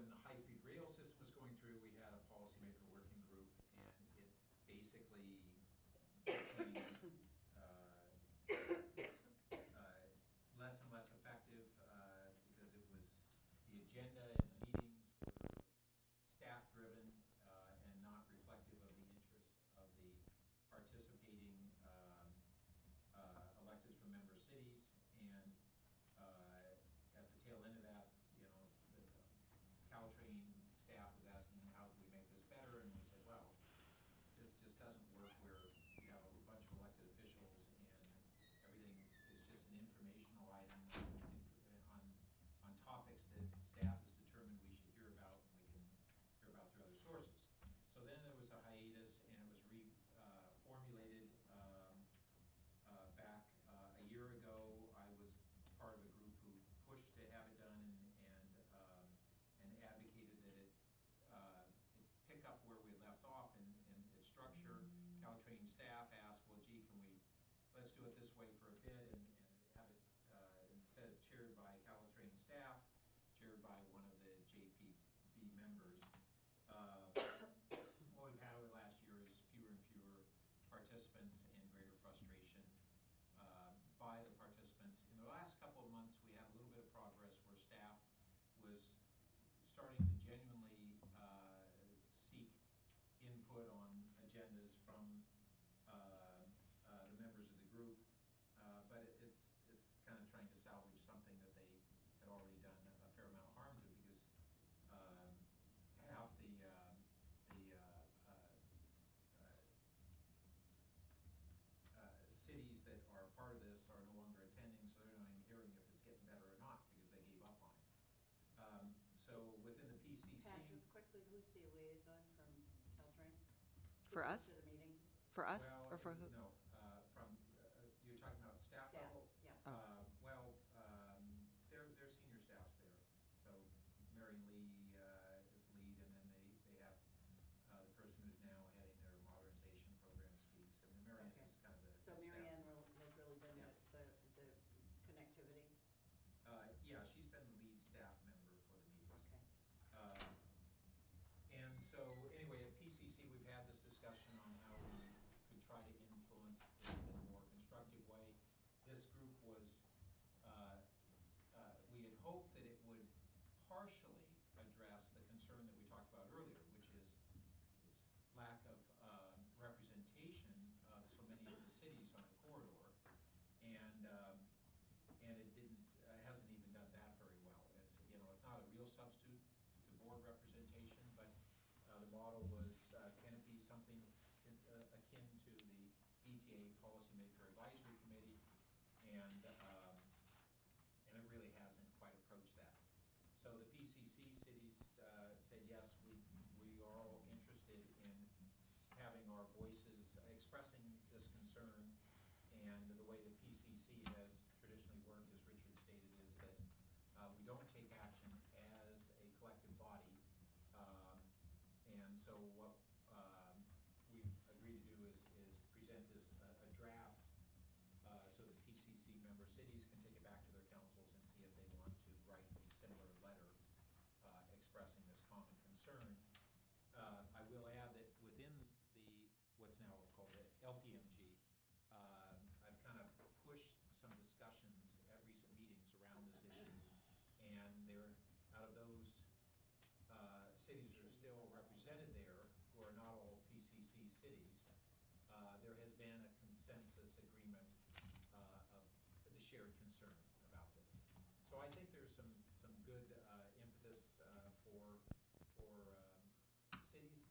the high-speed rail system was going through, we had a policymaker working group, and it basically became less and less effective because it was, the agenda and the meetings were staff-driven and not reflective of the interests of the participating electeds from member cities. And at the tail end of that, the Caltrain staff was asking, how do we make this better? And we said, well, this just doesn't work where you have a bunch of elected officials and everything is just an informational item on topics that staff has determined we should hear about and we can hear about through other sources. So then there was a hiatus, and it was reformulated back a year ago. I was part of a group who pushed to have it done and advocated that it pick up where we left off in its structure. Caltrain staff asked, well, gee, let's do it this way for a bit and have it instead of chaired by Caltrain staff, chaired by one of the JPB members. What we've had over the last year is fewer and fewer participants and greater frustration by the participants. In the last couple of months, we had a little bit of progress where staff was starting to genuinely seek input on agendas from the members of the group, but it's kind of trying to salvage something that they had already done a fair amount of harm to, because half the cities that are part of this are no longer attending, so they're not even hearing if it's getting better or not because they gave up on it. So within the PCC. Pat, just quickly, who's the liaison from Caltrain? For Who us? goes to the meetings? For us, Well, or for who? No, you're talking about staff Staff, level? yeah. Oh. Well, they're senior staffs there. So Marion Lee is lead, and then they have the person who's now heading their modernization program speaks. I mean, Marion Okay. is kind of the So staff. Mary Ann has really been Yeah. the connectivity? Yeah, she's been the lead staff member for the meetings. Okay. And so, anyway, at PCC, we've had this discussion on how we could try to influence this in a more constructive way. This group was, we had hoped that it would partially address the concern that we talked about earlier, which is lack of representation of so many of the cities on a corridor. And it didn't, hasn't even done that very well. It's not a real substitute to board representation, but the model was, can it be something akin to the ETA Policymaker Advisory Committee? And it really hasn't quite approached that. So the PCC cities said, yes, we are all interested in having our voices expressing this concern. And the way the PCC has traditionally worked, as Richard stated, is that we don't take action as a collective body. And so what we agreed to do is present this a draft so that PCC member cities can take it back to their councils and see if they want to write a similar letter expressing this common concern. I will add that within what's now called the LPMG, I've kind of pushed some discussions at recent meetings around this issue, and out of those cities that are still represented there, who are not all PCC cities, there has been a consensus agreement of the shared concern about this. So I think there's some good impetus for cities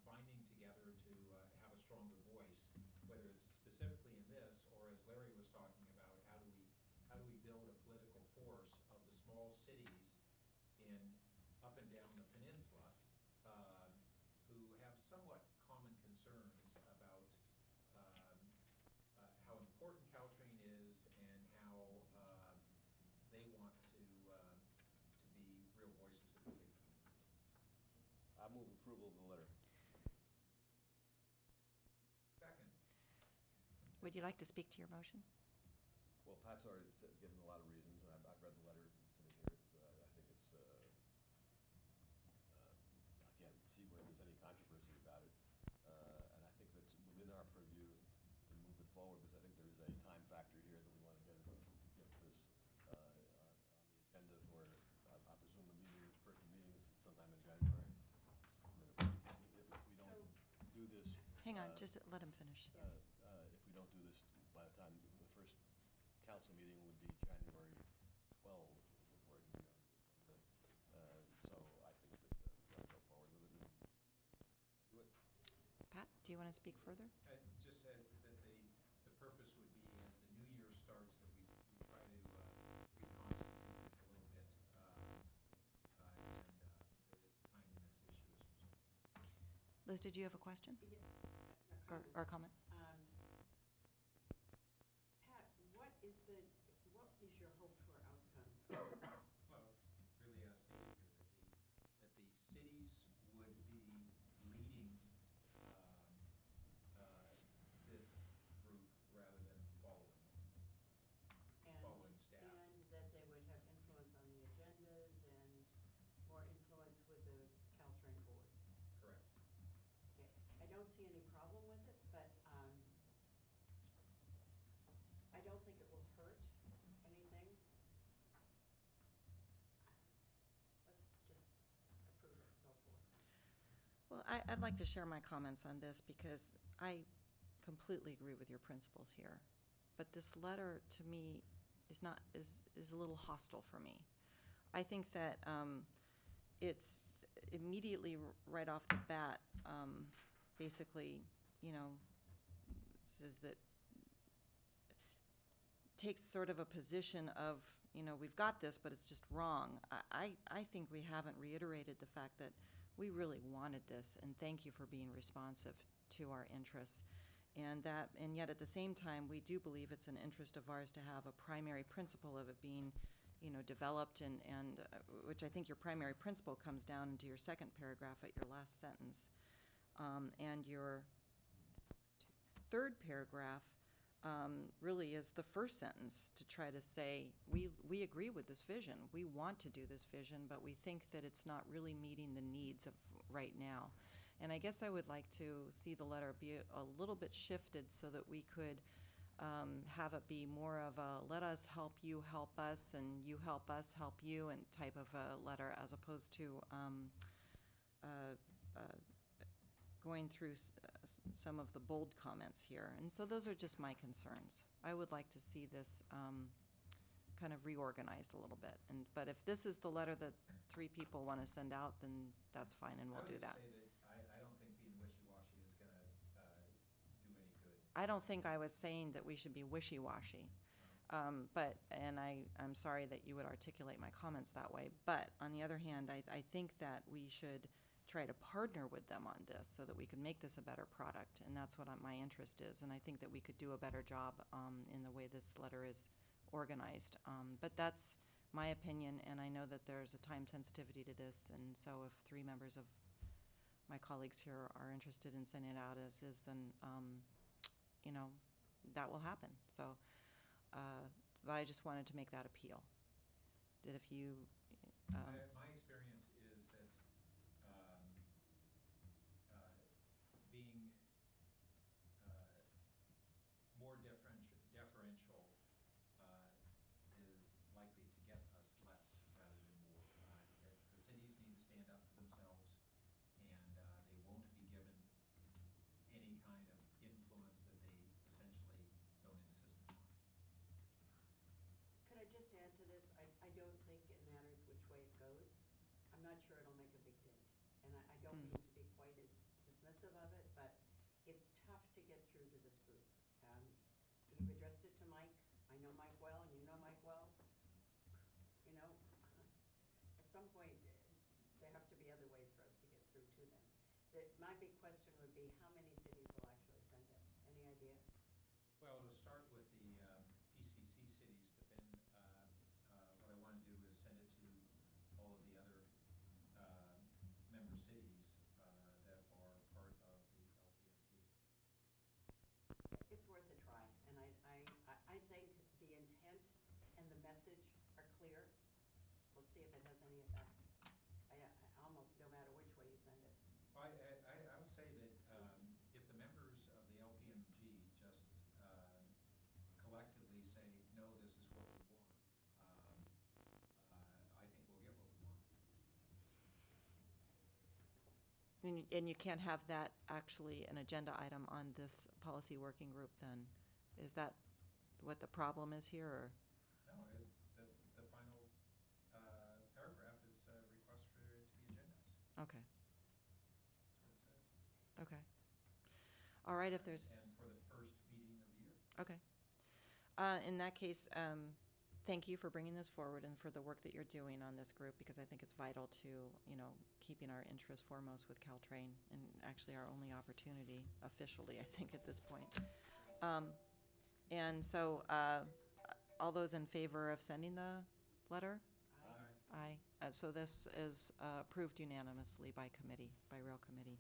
binding together to have a stronger voice, whether it's specifically in this, or as Larry was talking about, how do we build a political force of the small cities up and down the peninsula who have somewhat common concerns about how important Caltrain is and how they want to be real voices of the people. I move approval of the letter. Second. Would you like to speak to your motion? Well, Pat's already given a lot of reasons, and I've read the letter sitting here. I think it's, I can't see where there's any controversy about it. And I think that's within our purview to move it forward, because I think there is a time factor here that we want to get this on the agenda for, I presume the meeting, first meeting is sometime in January. And then if we don't do this. Hang on, just let him finish. If we don't do this by the time, the first council meeting would be January 12 before it can be on the agenda. So I think that we ought to go forward with it and do it. Pat, do you want to speak further? I just said that the purpose would be, as the new year starts, that we try to reconstitute this a little bit. And there is a timeliness issue as a result. Liz, did you have a question? Yeah, Or comment? Pat, what is your hope for outcome from this? Well, it's really stated here that the cities would be leading this group rather than following it, following staff. And that they would have influence on the agendas and more influence with the Caltrain board. Correct. Okay, I don't see any problem with it, but I don't think it will hurt anything. Let's just approve it, go forth. Well, I'd like to share my comments on this because I completely agree with your principles here. But this letter, to me, is a little hostile for me. I think that it's immediately right off the bat, basically, says that takes sort of a position of, we've got this, but it's just wrong. I think we haven't reiterated the fact that we really wanted this, and thank you for being responsive to our interests. And yet at the same time, we do believe it's an interest of ours to have a primary principle of it being, developed, and which I think your primary principle comes down into your second paragraph at your last sentence. And your third paragraph really is the first sentence to try to say, we agree with this vision. We want to do this vision, but we think that it's not really meeting the needs of right now. And I guess I would like to see the letter be a little bit shifted so that we could have it be more of a let us help you help us and you help us help you and type of a letter, as opposed to going through some of the bold comments here. And so those are just my concerns. I would like to see this kind of reorganized a little bit. But if this is the letter that 3 people want to send out, then that's fine, and we'll do that. I would just say that I don't think being wishy-washy is going to do any good. I don't think I was saying that we should be wishy-washy. I'm sorry that you would articulate my comments that way. But on the other hand, I think that we should try to partner with them on this so that we can make this a better product. And that's what my interest is. And I think that we could do a better job in the way this letter is organized. But that's my opinion, and I know that there's a time sensitivity to this. And so if 3 members of my colleagues here are interested in sending it out as is, then, that will happen. So, but I just wanted to make that appeal. That if you... My experience is that being more deferential is likely to get us less rather than more. That the cities need to stand up for themselves, and they won't be given any kind of influence that they essentially don't insist upon. Could I just add to this? I don't think it matters which way it goes. I'm not sure it'll make a big dent. And I don't mean to be quite as dismissive of it, but it's tough to get through to this group. You've addressed it to Mike. I know Mike well, and you know Mike well. At some point, there have to be other ways for us to get through to them. My big question would be, how many cities will actually send it? Any idea? Well, it'll start with the PCC cities, but then what I want to do is send it to all of the other member cities that are part of the LPNG. It's worth a try. And you can't have that actually an agenda item on this policy working group then? Is that what the problem is here, or? No, that's the final paragraph is request for it to be agendized. Okay, That's what it says. okay. All right, if there's, And for the first meeting of the year. okay. In that case, thank you for bringing this forward and for the work that you're doing on this group, because I think it's vital to, keeping our interests foremost with Caltrain, and actually our only opportunity officially, I think, at this point. And so, all those in favor of sending the letter? Aye. Aye. So this is approved unanimously by committee, by rail committee.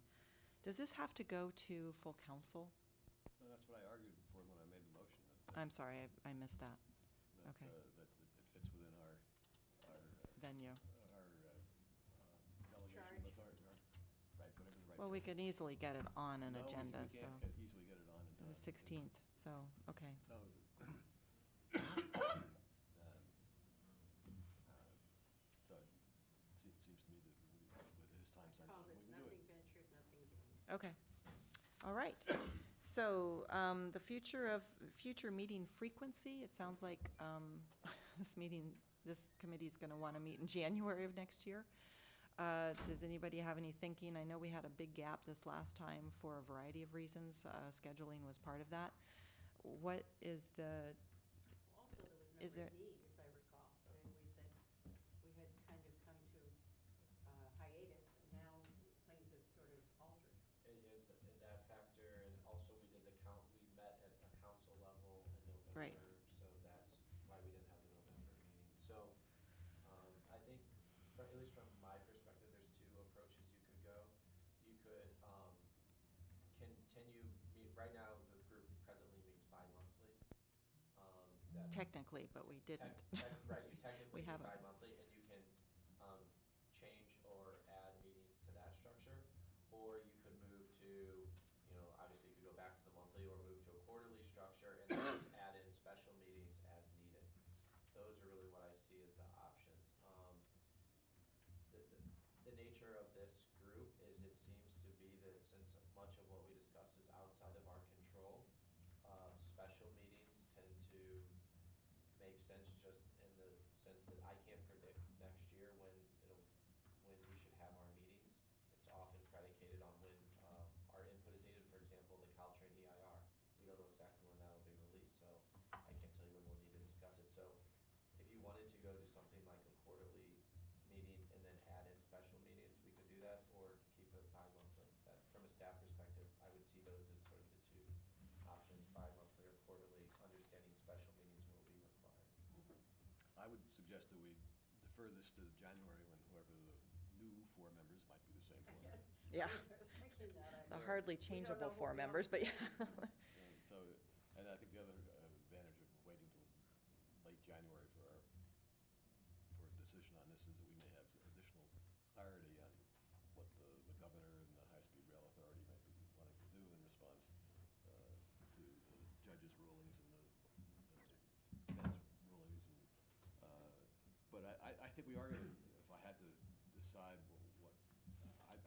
Does this have to go to full council? No, that's what I argued before when I made the motion. That, I'm sorry, I missed that. that, okay. That it fits within our Venue. delegation of authority, right, whatever the right. Well, we term could easily get it on an is. agenda, No, we so. can't easily get it on in The time. 16th, so, okay. No. So it seems to me that it is time Call sensitive. this We can do nothing it. ventured, nothing gained. Okay. All right. So, the future meeting frequency, it sounds like this committee's going to want to meet in January of next year. Does anybody have any thinking? I know we had a big gap this last time for a variety of reasons. Scheduling was part of that. What is the, Also, there was Is no there- great need, as I recall. And we said we had kind of come to hiatus, and now things have sort of altered. It is that factor, and also we met at a council level in November. Right. So that's why we didn't have the November meeting. So, I think, at least from my perspective, there's two approaches you could go. You could, continue, right now, the group presently meets bi-monthly. technically, but we didn't. Right, you technically We meet haven't. bi-monthly, and you can, change or add meetings to that structure. Or you could move to, obviously you could go back to the monthly or move to a quarterly structure and then just add in special meetings as needed. Those are really what I see as the options. The nature of this group is it seems to be that since much of what we discuss is outside of our control, special meetings tend to make sense just in the sense that I can't predict next year when we should have our meetings. It's often predicated on when our input is needed. For example, the Caltrain EIR. We don't know exactly when that will be released, so I can't tell you when we'll need to discuss it. So if you wanted to go to something like a quarterly meeting and then add in special meetings, we could do that, or keep it bi-monthly. From a staff perspective, I would see those as sort of the two options, bi-monthly or quarterly, understanding special meetings will be required. I would suggest that we defer this to January when whoever the new four members, might be the same four members. Yeah. I was thinking that. The hardly changeable know four who we are. members, but yeah. And I think the other advantage of waiting till late January for a decision on this is that we may have additional clarity on what the governor and the high-speed rail authority might be wanting to do in response to the judge's rulings and the defense rulings. But I think we are going to, if I had to decide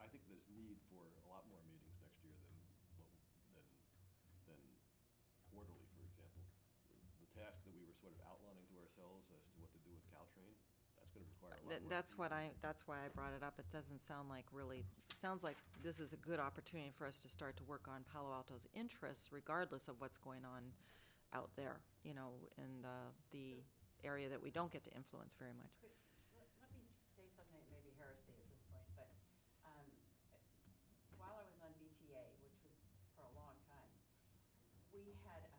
I think there's need for a lot more meetings next year than quarterly, for example. The task that we were sort of outlining to ourselves as to what to do with Caltrain, that's going to require a lot more. That's why I brought it up. It doesn't sound like really, it sounds like this is a good opportunity for us to start to work on Palo Alto's interests regardless of what's going on out there, in the area that we don't get to influence very much. Let me say something that may be heresy at this point, but while I was on BTA, which was for a long time, we had a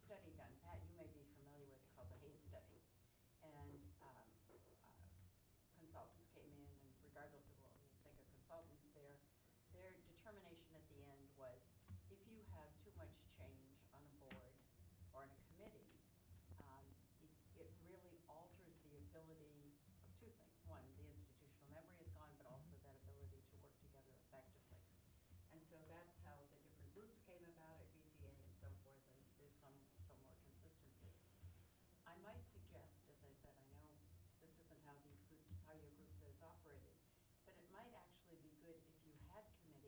study done. Pat, you may be familiar with it, called the Hayes Study. And consultants came in, and regardless of what we think of consultants, their determination at the end was if you have too much change on a board or in a committee, it really alters the ability of two things. One, the institutional memory is gone, but also that ability to work together effectively. And so that's how the different groups came about at BTA and so forth, and there's some more consistency. I might suggest, as I said, I know this isn't how your group has operated, but it might actually be good if you had committees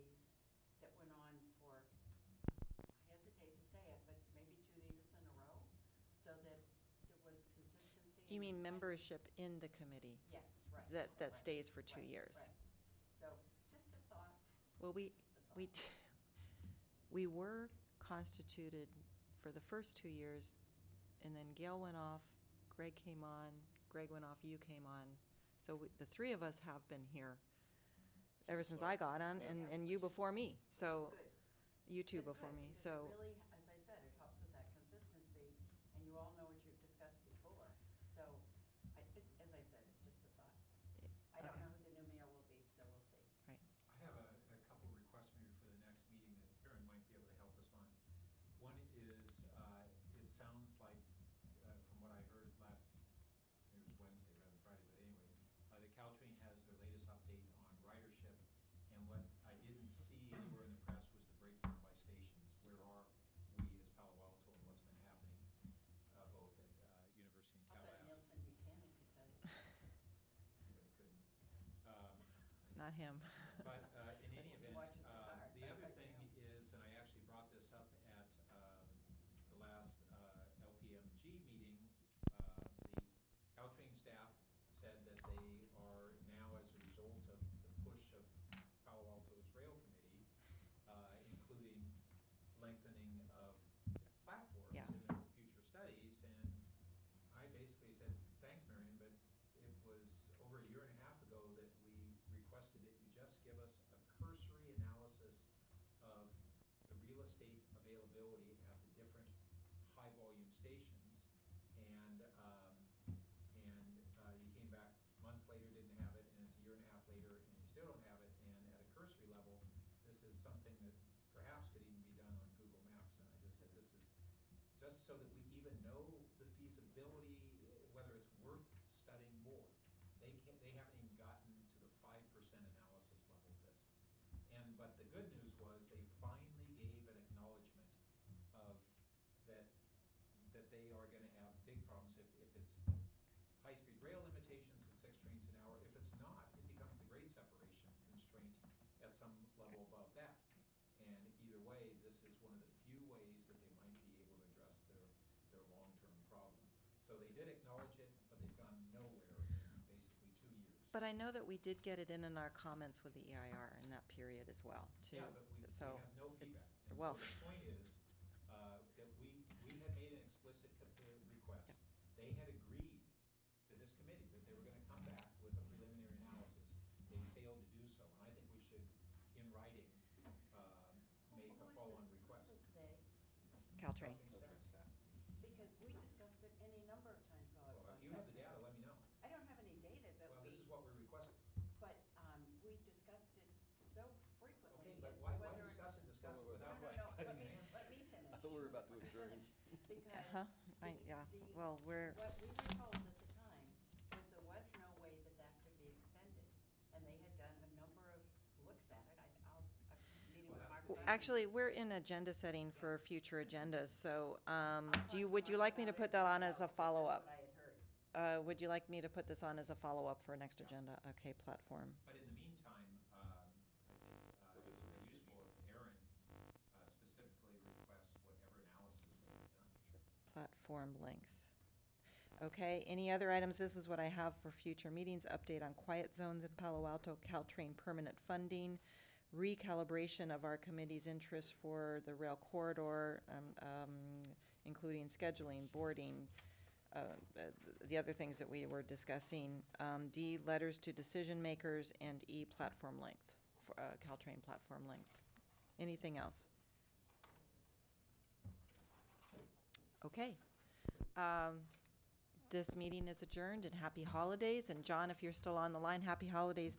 so that there was consistency. You and mean we went- membership in the committee? Yes, right. That right, stays for 2 right, years? right. So it's just a thought. Well, we Just a thought. we were constituted for the first 2 years, and then Gail went off, Greg came on, Greg went off, you came on. So the three of us have been here ever since I got on, and you before me. So Which is good. you two It's good, before me. because So it really, as I said, it helps with that consistency, and you all know what you've discussed before. So, as I said, it's just a thought. I don't okay. know who the new mayor will be, so we'll see. Right. I have a couple requests maybe for the next meeting that Aaron might be able to help us on. One is, it sounds like, from what I heard last, maybe it was Wednesday rather than Friday, but anyway, the Caltrain has their latest update on ridership, and what I didn't see anywhere in the press was the breakdown by stations. Where are we as Palo Alto and what's been happening, both at University and I'll Cal bet Lab. Nielsen Buchanan could tell you. But it couldn't. Not him. But in any He event, watches the cars, the that's other like thing him. is, and I actually brought this up at the last LPMG meeting, the Caltrain staff said that they are now, as a result of the push of Palo Alto's rail committee, including lengthening of platforms Yeah. in their future studies, and I basically said, thanks, Marion, but it was over a year and a half ago that we requested that you just give us a cursory analysis of the real estate availability at the different high-volume stations, and you came back months later, didn't have it, and it's a year and a half later, and you still don't have it, and at a cursory level, this is something that perhaps could even be done on Google Maps, and I just said, this is just so that we even know the feasibility, whether it's worth studying more. They haven't even gotten to the 5% analysis level of this. But the good news was they finally gave an acknowledgement of that they are gonna have big problems if it's high-speed rail limitations at 6 trains an hour. If it's not, it becomes the grade separation constraint at some level above that. And either way, this is one of the few ways that they might be able to address their long-term problem. So they did acknowledge it, but they've gone nowhere in basically 2 years. But I know that we did get it in our comments with the EIR in that period as well, too. Yeah, but we So have no feedback. it's- And well, so the point is, that we had made an explicit request. Yep. They had agreed to this committee that they were gonna come back with a preliminary analysis. They failed to do so, and I think we should, in writing, make a follow-on request. Who's the they? Caltrain. Caltrain staff. Because we discussed it any number of times while I was Well, on. if you have the Caltrain. data, let me know. I don't have any data, but Well, we, this is what we're requesting. we discussed it so frequently Okay, but as to why whether. discuss it No, without no, no, let me finish. I thought we were about to adjourn. Because Uh-huh. Yeah, well, we're, what we were told at the time was there was no way that that could be extended. And they had done a number of looks at it. I'm meeting with Mark. Simon. actually, we're in agenda setting for future agendas, so would you like me to put that on as a follow-up? That's what I had heard. Would you like me to put this on as a follow-up for next agenda? Okay, platform. But in the meantime, I think it would be useful if Aaron specifically requests whatever analysis they've done. Platform length. Okay, any other items? This is what I have for future meetings. Update on quiet zones in Palo Alto, Caltrain permanent funding, recalibration of our committee's interest for the rail corridor, including scheduling, boarding, the other things that we were discussing. D, letters to decision makers, and E, platform length, Caltrain platform length. Anything else? Okay. This meeting is adjourned, and happy holidays. And John, if you're still on the line, happy holidays to you.